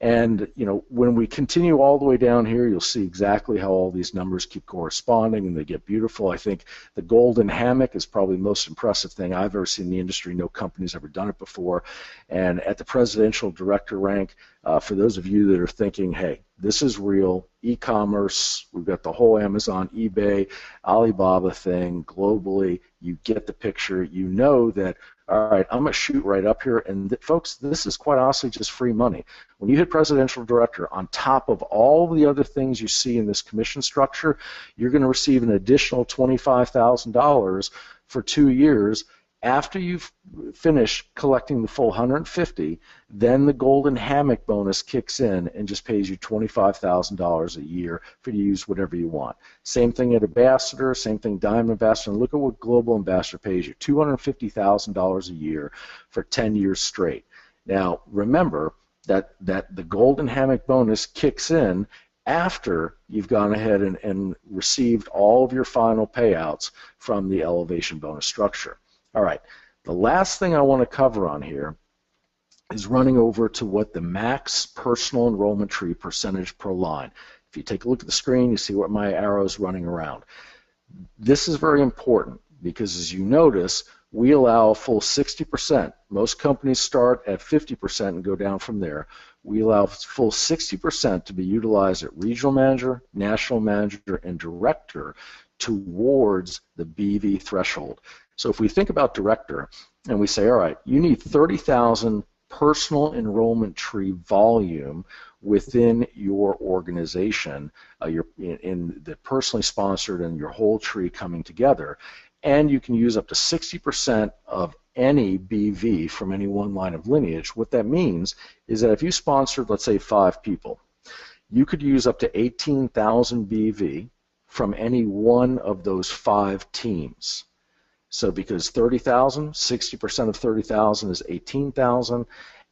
Speaker 3: And you know, when we continue all the way down here, you'll see exactly how all these numbers keep corresponding and they get beautiful. I think the golden hammock is probably the most impressive thing I've ever seen in the industry. No company's ever done it before. And at the presidential director rank, for those of you that are thinking, hey, this is real, e-commerce, we've got the whole Amazon, eBay, Alibaba thing globally, you get the picture, you know that, all right, I'm going to shoot right up here, and folks, this is quite honestly just free money. When you hit presidential director, on top of all the other things you see in this commission structure, you're going to receive an additional $25,000 for 2 years. After you've finished collecting the full 150, then the golden hammock bonus kicks in and just pays you $25,000 a year for you to use whatever you want. Same thing at ambassador, same thing diamond ambassador. And look at what global ambassador pays you, $250,000 a year for 10 years straight. Now remember that the golden hammock bonus kicks in after you've gone ahead and received all of your final payouts from the elevation bonus structure. All right, the last thing I want to cover on here is running over to what the max personal enrollment tree percentage per line. If you take a look at the screen, you see what my arrow is running around. This is very important because, as you notice, we allow a full 60%. Most companies start at 50% and go down from there. We allow full 60% to be utilized at regional manager, national manager, and director towards the BV threshold. So if we think about director and we say, all right, you need 30,000 personal enrollment tree volume within your organization, in the personally sponsored and your whole tree coming together, and you can use up to 60% of any BV from any one line of lineage. What that means is that if you sponsored, let's say, 5 people, you could use up to 18,000 BV from any one of those 5 teams. So because 30,000, 60% of 30,000 is 18,000,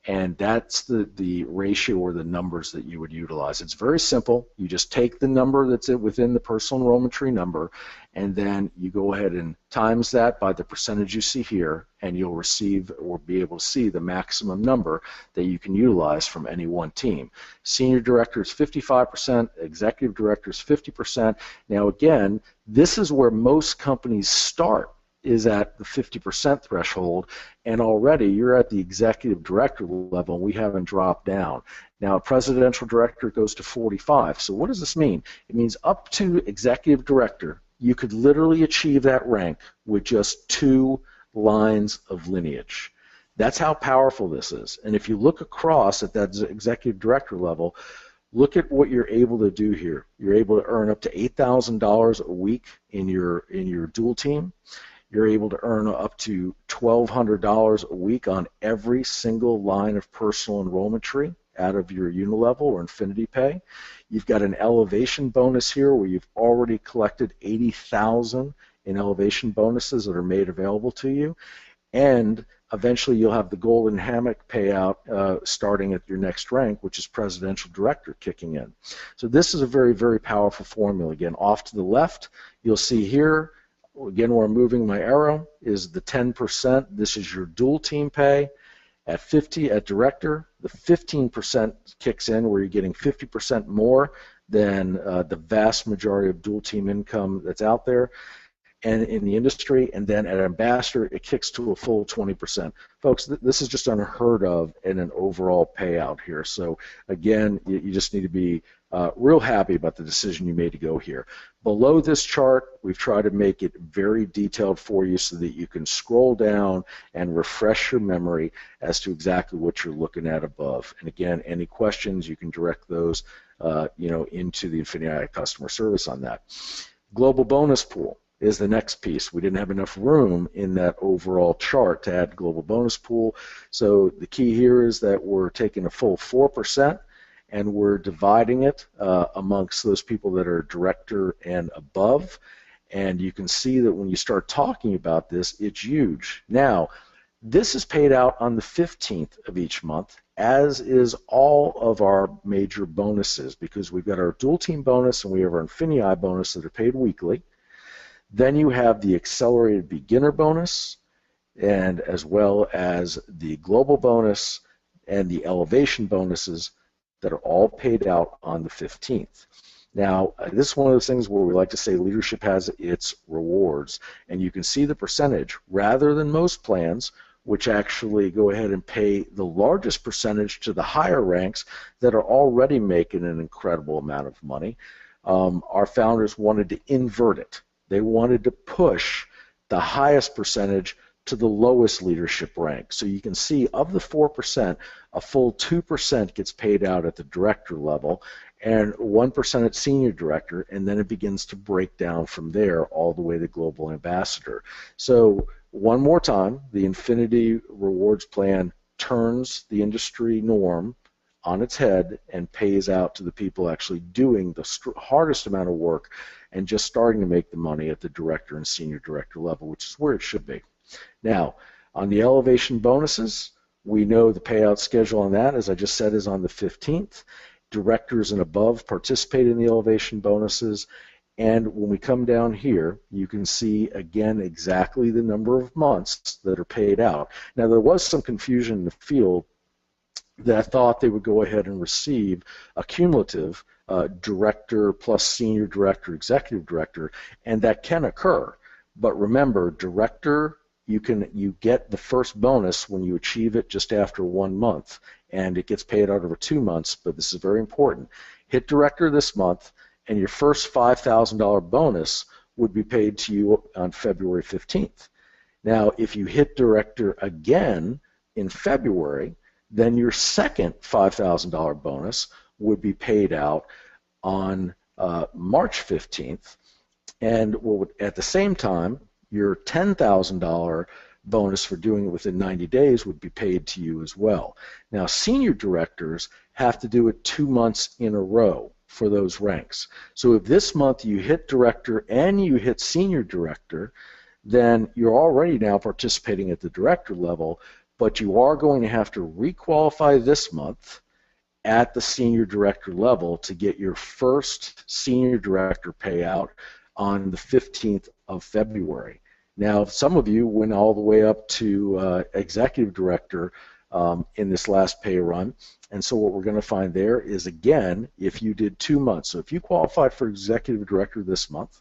Speaker 3: and that's the ratio or the numbers that you would utilize. It's very simple. You just take the number that's within the personal enrollment tree number, and then you go ahead and times that by the percentage you see here, and you'll receive or be able to see the maximum number that you can utilize from any one team. Senior director is 55%, executive director is 50%. Now again, this is where most companies start, is at the 50% threshold, and already you're at the executive director level, and we haven't dropped down. Now, a presidential director goes to 45. So what does this mean? It means up to executive director, you could literally achieve that rank with just 2 lines of lineage. That's how powerful this is. And if you look across at that executive director level, look at what you're able to do here. You're able to earn up to $8,000 a week in your dual team. You're able to earn up to $1,200 a week on every single line of personal enrollment tree out of your unilevel or INFINII pay. You've got an elevation bonus here where you've already collected $80,000 in elevation bonuses that are made available to you, and eventually you'll have the golden hammock payout starting at your next rank, which is presidential director, kicking in. So this is a very, very powerful formula. Again, off to the left, you'll see here, again, where I'm moving my arrow is the 10%. This is your dual team pay. At 50 at director, the 15% kicks in where you're getting 50% more than the vast majority of dual team income that's out there and in the industry. And then at ambassador, it kicks to a full 20%. Folks, this is just unheard of in an overall payout here. So again, you just need to be real happy about the decision you made to go here. Below this chart, we've tried to make it very detailed for you so that you can scroll down and refresh your memory as to exactly what you're looking at above. And again, any questions, you can direct those into the INFINii customer service on that. Global bonus pool is the next piece. We didn't have enough room in that overall chart to add global bonus pool. So the key here is that we're taking a full 4% and we're dividing it amongst those people that are director and above. And you can see that when you start talking about this, it's huge. Now, this is paid out on the 15th of each month, as is all of our major bonuses, because we've got our dual team bonus and we have our INFINii bonus that are paid weekly. Then you have the accelerated beginner bonus, and as well as the global bonus and the elevation bonuses that are all paid out on the 15th. Now, this is one of those things where we like to say leadership has its rewards, and you can see the percentage rather than most plans, which actually go ahead and pay the largest percentage to the higher ranks that are already making an incredible amount of money. Our founders wanted to invert it. They wanted to push the highest percentage to the lowest leadership rank. So you can see of the 4%, a full 2% gets paid out at the director level and 1% at senior director, and then it begins to break down from there all the way to global ambassador. So one more time, the INFINII rewards plan turns the industry norm on its head and pays out to the people actually doing the hardest amount of work and just starting to make the money at the director and senior director level, which is where it should be. Now, on the elevation bonuses, we know the payout schedule on that, as I just said, is on the 15th. Directors and above participate in the elevation bonuses, and when we come down here, you can see again exactly the number of months that are paid out. Now, there was some confusion in the field that I thought they would go ahead and receive a cumulative director plus senior director, executive director, and that can occur. But remember, director, you get the first bonus when you achieve it just after 1 month, and it gets paid out over 2 months, but this is very important. Hit director this month, and your first $5,000 bonus would be paid to you on February 15th. Now, if you hit director again in February, then your second $5,000 bonus would be paid out on March 15th, and at the same time, your $10,000 bonus for doing it within 90 days would be paid to you as well. Now, senior directors have to do it 2 months in a row for those ranks. So if this month you hit director and you hit senior director, then you're already now participating at the director level, but you are going to have to requalify this month at the senior director level to get your first senior director payout on the 15th of February. Now, some of you went all the way up to executive director in this last pay run, and so what we're going to find there is, again, if you did 2 months, so if you qualified for executive director this month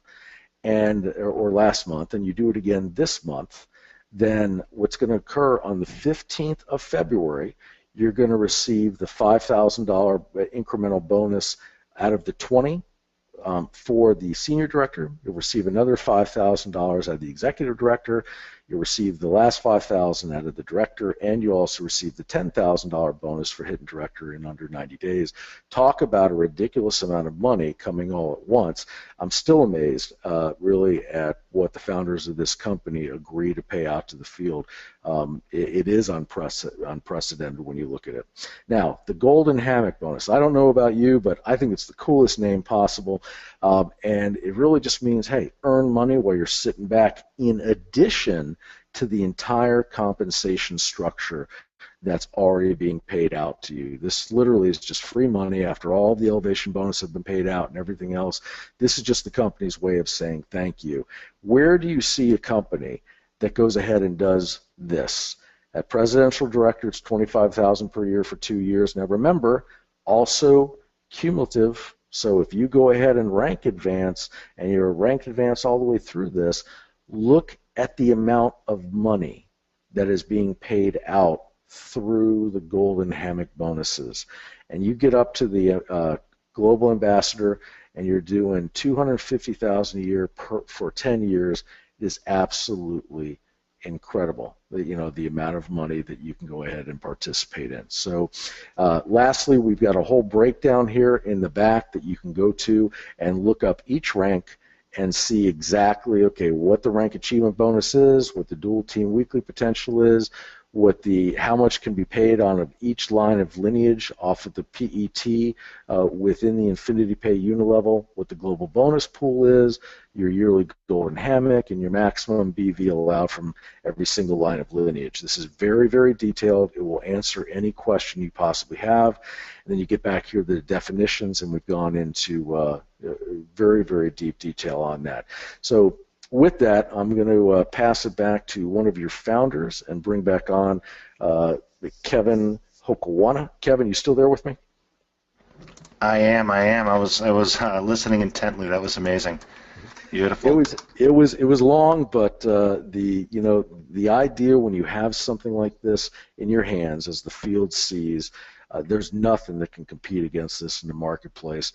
Speaker 3: and or last month, and you do it again this month, then what's going to occur on the 15th of February, you're going to receive the $5,000 incremental bonus out of the 20 for the senior director. You'll receive another $5,000 out of the executive director. You'll receive the last $5,000 out of the director, and you also receive the $10,000 bonus for hidden director in under 90 days. Talk about a ridiculous amount of money coming all at once. I'm still amazed, really, at what the founders of this company agree to pay out to the field. It is unprecedented when you look at it. Now, the Golden Hammock bonus. I don't know about you, but I think it's the coolest name possible, and it really just means, hey, earn money while you're sitting back, in addition to the entire compensation structure that's already being paid out to you. This literally is just free money after all the elevation bonuses have been paid out and everything else. This is just the company's way of saying thank you. Where do you see a company that goes ahead and does this? At presidential director, it's $25,000 per year for 2 years. Now remember, also cumulative. So if you go ahead and rank advance, and you're rank advance all the way through this, look at the amount of money that is being paid out through the Golden Hammock bonuses. And you get up to the global ambassador, and you're doing $250,000 a year for 10 years. It is absolutely incredible, the amount of money that you can go ahead and participate in. So lastly, we've got a whole breakdown here in the back that you can go to and look up each rank and see exactly, okay, what the rank achievement bonus is, what the dual team weekly potential is, how much can be paid on each line of lineage off of the PET within the INFINii Pay unilevel, what the global bonus pool is, your yearly Golden Hammock, and your maximum BV allowed from every single line of lineage. This is very, very detailed. It will answer any question you possibly have. And then you get back here to the definitions, and we've gone into very, very deep detail on that. So with that, I'm going to pass it back to one of your founders and bring back on Kevin Hokawana. Kevin, you still there with me?
Speaker 2: I am. I was listening intently. That was amazing. Beautiful.
Speaker 3: It was long, but the idea when you have something like this in your hands, as the field sees, there's nothing that can compete against this in the marketplace.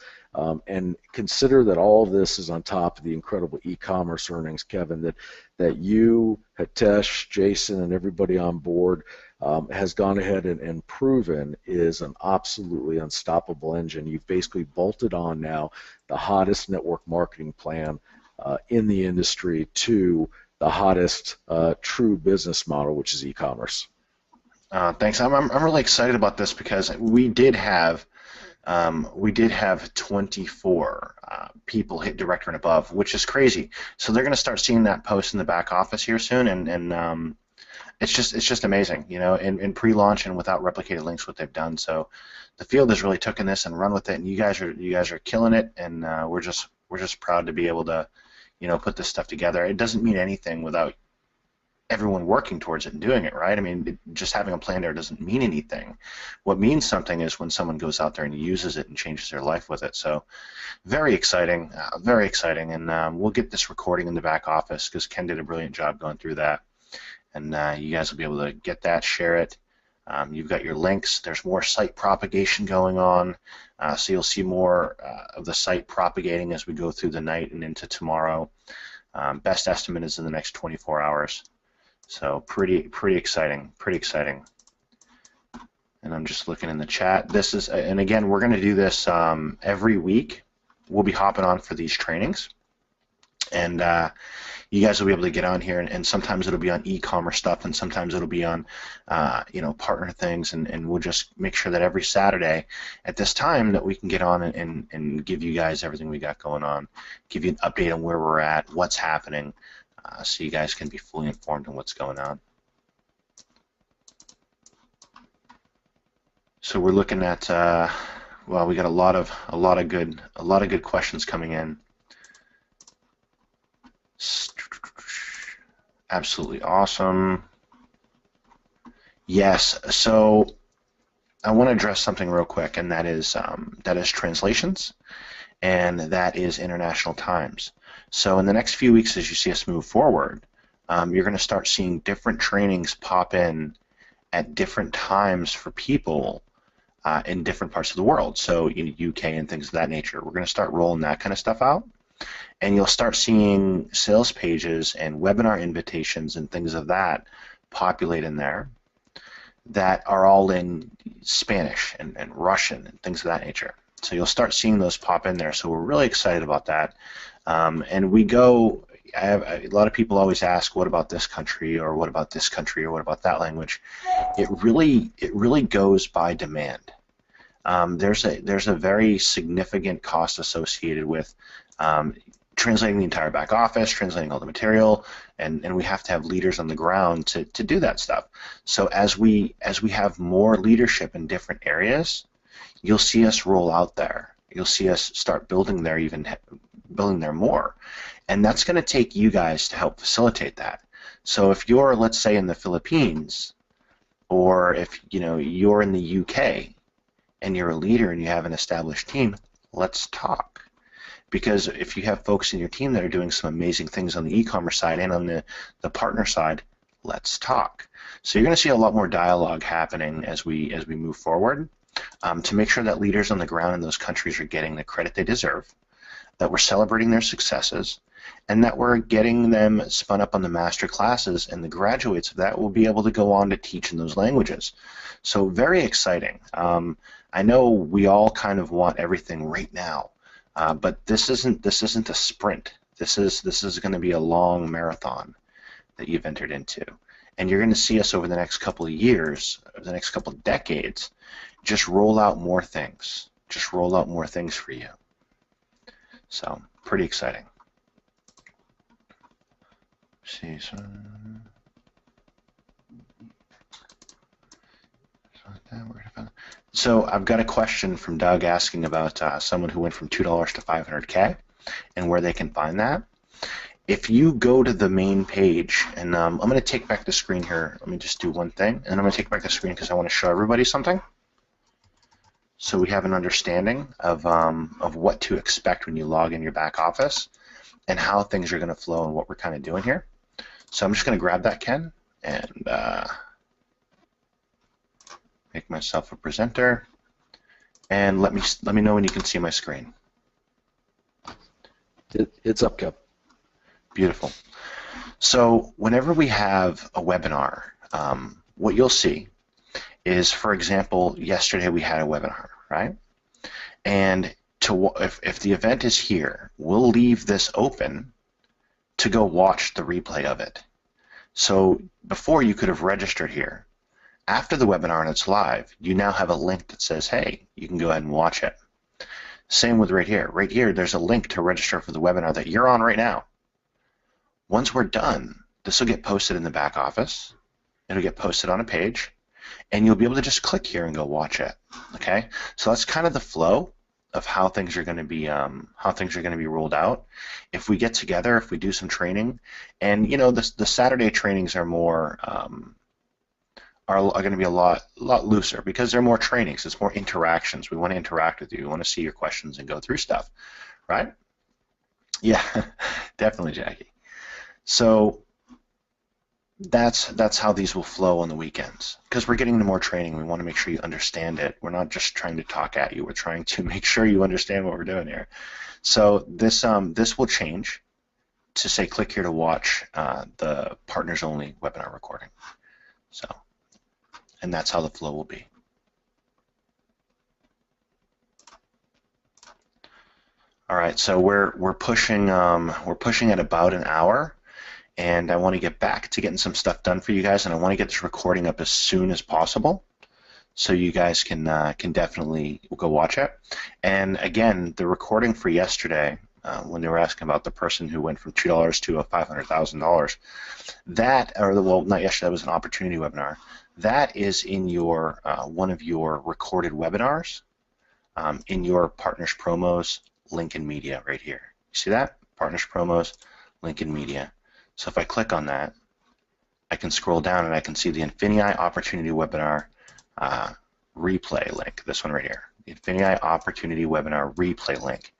Speaker 3: And consider that all of this is on top of the incredible e-commerce earnings, Kevin, that you, Hitesh, Jason, and everybody on board has gone ahead and proven is an absolutely unstoppable engine. You've basically bolted on now the hottest network marketing plan in the industry to the hottest true business model, which is e-commerce.
Speaker 2: Thanks. I'm really excited about this because we did have 24 people hit director and above, which is crazy. So they're going to start seeing that post in the back office here soon, and it's just amazing, in pre-launch and without replicated links what they've done. So the field has really taken this and run with it, and you guys are killing it, and we're just proud to be able to put this stuff together. It doesn't mean anything without everyone working towards it and doing it, right? I mean, just having a plan there doesn't mean anything. What means something is when someone goes out there and uses it and changes their life with it. So very exciting, and we'll get this recording in the back office because Ken did a brilliant job going through that, and you guys will be able to get that, share it. You've got your links. There's more site propagation going on, so you'll see more of the site propagating as we go through the night and into tomorrow. Best estimate is in the next 24 hours. So pretty exciting, And I'm just looking in the chat. This is, and again, we're going to do this every week. We'll be hopping on for these trainings, and you guys will be able to get on here. And sometimes it'll be on e-commerce stuff, and sometimes it'll be on, partner things. And we'll just make sure that every Saturday at this time that we can get on and give you guys everything we got going on, give you an update on where we're at, what's happening. So you guys can be fully informed on what's going on. So we're looking at well, we got a lot of good questions coming in. Absolutely awesome. Yes. So I want to address something real quick, and that is translations, and that is international times. So in the next few weeks, as you see us move forward, you're going to start seeing different trainings pop in at different times for people in different parts of the world. So in the UK and things of that nature. We're going to start rolling that kind of stuff out. And you'll start seeing sales pages and webinar invitations and things of that populate in there that are all in Spanish and Russian and things of that nature. So you'll start seeing those pop in there. So we're really excited about that. And we go, a lot of people always ask, what about this country, or what about this country, or what about that language? It really goes by demand. There's a very significant cost associated with translating the entire back office, translating all the material, and we have to have leaders on the ground to do that stuff. So as we have more leadership in different areas, you'll see us roll out there. You'll see us start building there, building there more, and that's going to take you guys to help facilitate that. So if you're, let's say, in the Philippines, or if you're in the UK and you're a leader and you have an established team, let's talk. Because if you have folks in your team that are doing some amazing things on the e-commerce side and on the partner side, let's talk. So you're going to see a lot more dialogue happening as we move forward, to make sure that leaders on the ground in those countries are getting the credit they deserve, that we're celebrating their successes, and that we're getting them spun up on the master classes, and the graduates of that will be able to go on to teach in those languages. So very exciting. I know we all kind of want everything right now. But this isn't a sprint. This is going to be a long marathon that you've entered into, and you're going to see us over the next couple of years, over the next couple of decades, just roll out more things. Just roll out more things for you. So pretty exciting. Let's see. So I've got a question from Doug asking about someone who went from $2 to $500K and where they can find that. If you go to the main page, and I'm going to take back the screen here. Let me just do one thing, and I'm going to take back the screen because I want to show everybody something, so we have an understanding of what to expect when you log in your back office and how things are going to flow and what we're kind of doing here. So I'm just going to grab that, Ken, and make myself a presenter, and let me know when you can see my screen.
Speaker 3: It's up, Kev.
Speaker 2: Beautiful. So whenever we have a webinar, what you'll see is, for example, yesterday we had a webinar, right? And if the event is here, we'll leave this open to go watch the replay of it. So before, you could have registered here. After the webinar and it's live, you now have a link that says, hey, you can go ahead and watch it. Same with right here. Right here, there's a link to register for the webinar that you're on right now. Once we're done, this will get posted in the back office. It'll get posted on a page, and you'll be able to just click here and go watch it. Okay? So that's kind of the flow of how things are going to be rolled out. If we get together, if we do some training, and the Saturday trainings are more are going to be a lot looser because they're more trainings. It's more interactions. We want to interact with you. We want to see your questions and go through stuff, right? Yeah, definitely, Jackie. So that's how these will flow on the weekends, because we're getting into more training. We want to make sure you understand it. We're not just trying to talk at you. We're trying to make sure you understand what we're doing here. So this will change to say click here to watch the partners only webinar recording. So. And that's how the flow will be. All right, so we're pushing at about an hour, and I want to get back to getting some stuff done for you guys, and I want to get this recording up as soon as possible, so you guys can definitely go watch it. And again, the recording for yesterday, when they were asking about the person who went from $2 to $500,000, well, not yesterday, that was an opportunity webinar. That is in your one of your recorded webinars in your Partners Promos link in media right here. You see that? Partners Promos link in media. So if I click on that, I can scroll down and I can see the INFINii Opportunity Webinar replay link, this one right here. The INFINii Opportunity Webinar replay link.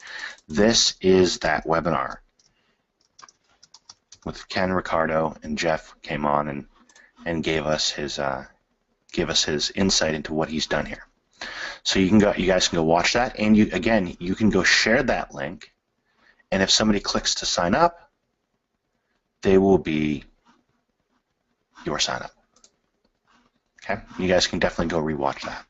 Speaker 2: This is that webinar. with Ken, Ricardo, and Jeff came on and gave us his insight into what he's done here. So you guys can go watch that, and you can go share that link, and if somebody clicks to sign up, they will be your sign up. Okay, you guys can definitely go rewatch that.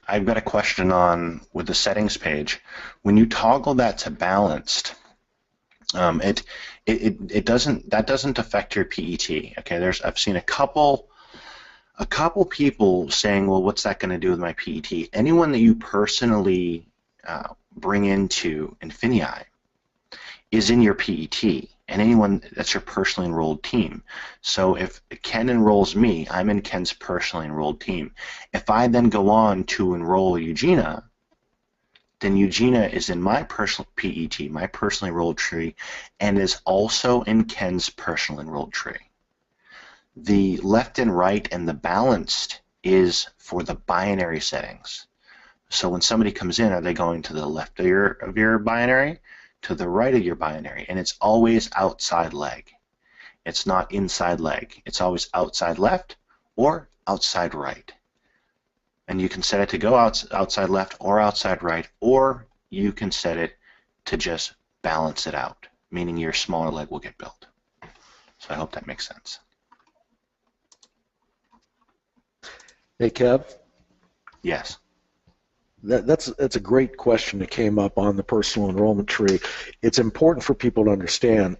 Speaker 2: I've got a question on with the settings page. When you toggle that to balanced, it doesn't affect your PET. Okay, I've seen a couple people saying, well, what's that going to do with my PET? Anyone that you personally bring into INFINii is in your PET, and anyone that's your personally enrolled team. So if Ken enrolls me, I'm in Ken's personally enrolled team. If I then go on to enroll Eugenia, then Eugenia is in my personal PET, my personally enrolled tree, and is also in Ken's personal enrolled tree. The left and right and the balanced is for the binary settings. So when somebody comes in, are they going to the left of your binary, to the right of your binary? And it's always outside leg. It's not inside leg. It's always outside left or outside right. And you can set it to go outside left or outside right, or you can set it to just balance it out, meaning your smaller leg will get built. So I hope that makes sense.
Speaker 3: Hey, Kev?
Speaker 2: Yes.
Speaker 3: That's a great question that came up on the personal enrollment tree. It's important for people to understand,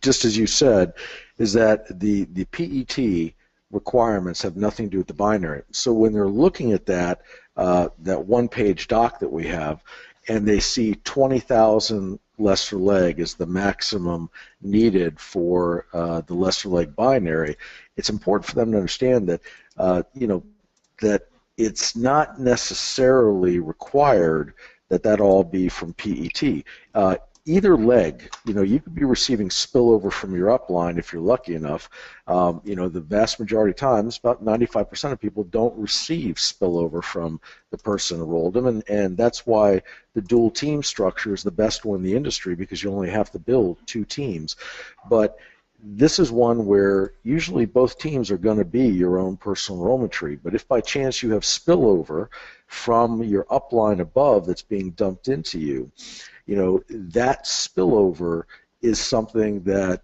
Speaker 3: just as you said, is that the PET requirements have nothing to do with the binary. So when they're looking at that one-page doc that we have, and they see 20,000 lesser leg is the maximum needed for the lesser leg binary, it's important for them to understand that that it's not necessarily required that all be from PET. Either leg, you could be receiving spillover from your upline if you're lucky enough. The vast majority of times, about 95% of people don't receive spillover from the person enrolled them, and that's why the dual team structure is the best one in the industry, because you only have to build 2 teams. But this is one where usually both teams are going to be your own personal enrollment tree. But if by chance you have spillover from your upline above that's being dumped into you, that spillover is something that,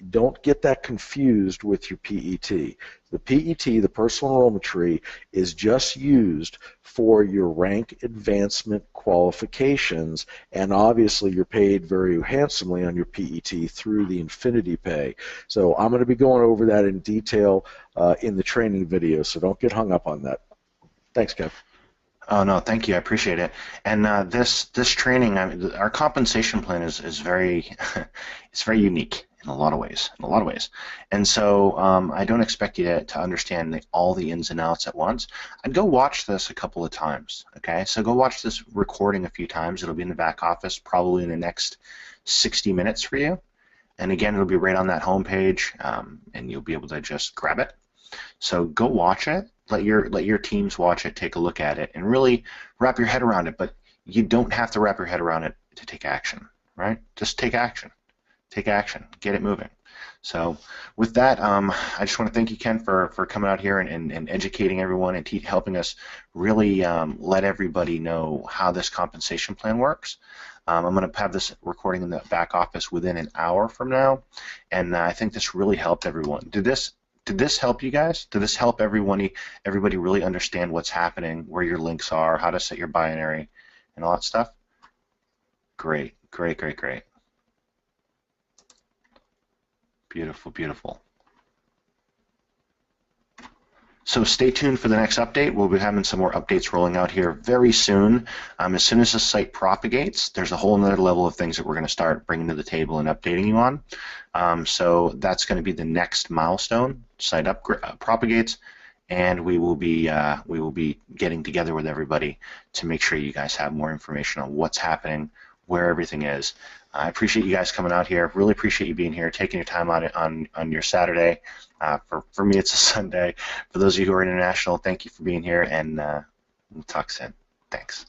Speaker 3: don't get that confused with your PET. The PET, the personal enrollment tree, is just used for your rank advancement qualifications, and obviously you're paid very handsomely on your PET through the INFINII pay. So I'm going to be going over that in detail in the training video, so don't get hung up on that. Thanks, Kev.
Speaker 2: Oh no, thank you. I appreciate it. And this training, our compensation plan is very it's very unique in a lot of ways. And so I don't expect you to understand all the ins and outs at once. I'd go watch this a couple of times. Okay, so go watch this recording a few times. It'll be in the back office probably in the next 60 minutes for you. And again, it'll be right on that home page, and you'll be able to just grab it. So go watch it. Let your teams watch it, take a look at it, and really wrap your head around it. But you don't have to wrap your head around it to take action, right? Just take action. Take action. Get it moving. So with that, I just want to thank you, Ken, for coming out here and educating everyone and helping us really let everybody know how this compensation plan works. I'm going to have this recording in the back office within an hour from now, and I think this really helped everyone. Did this help you guys? Did this help everybody really understand what's happening, where your links are, how to set your binary, and all that stuff? Great, great, great, great. Beautiful, beautiful. So stay tuned for the next update. We'll be having some more updates rolling out here very soon. As soon as the site propagates, there's a whole other level of things that we're going to start bringing to the table and updating you on. So that's going to be the next milestone. Site propagates, and we will be getting together with everybody to make sure you guys have more information on what's happening, where everything is. I appreciate you guys coming out here. Really appreciate you being here, taking your time out on your Saturday. For me, it's a Sunday. For those of you who are international, thank you for being here, and we'll talk soon. Thanks.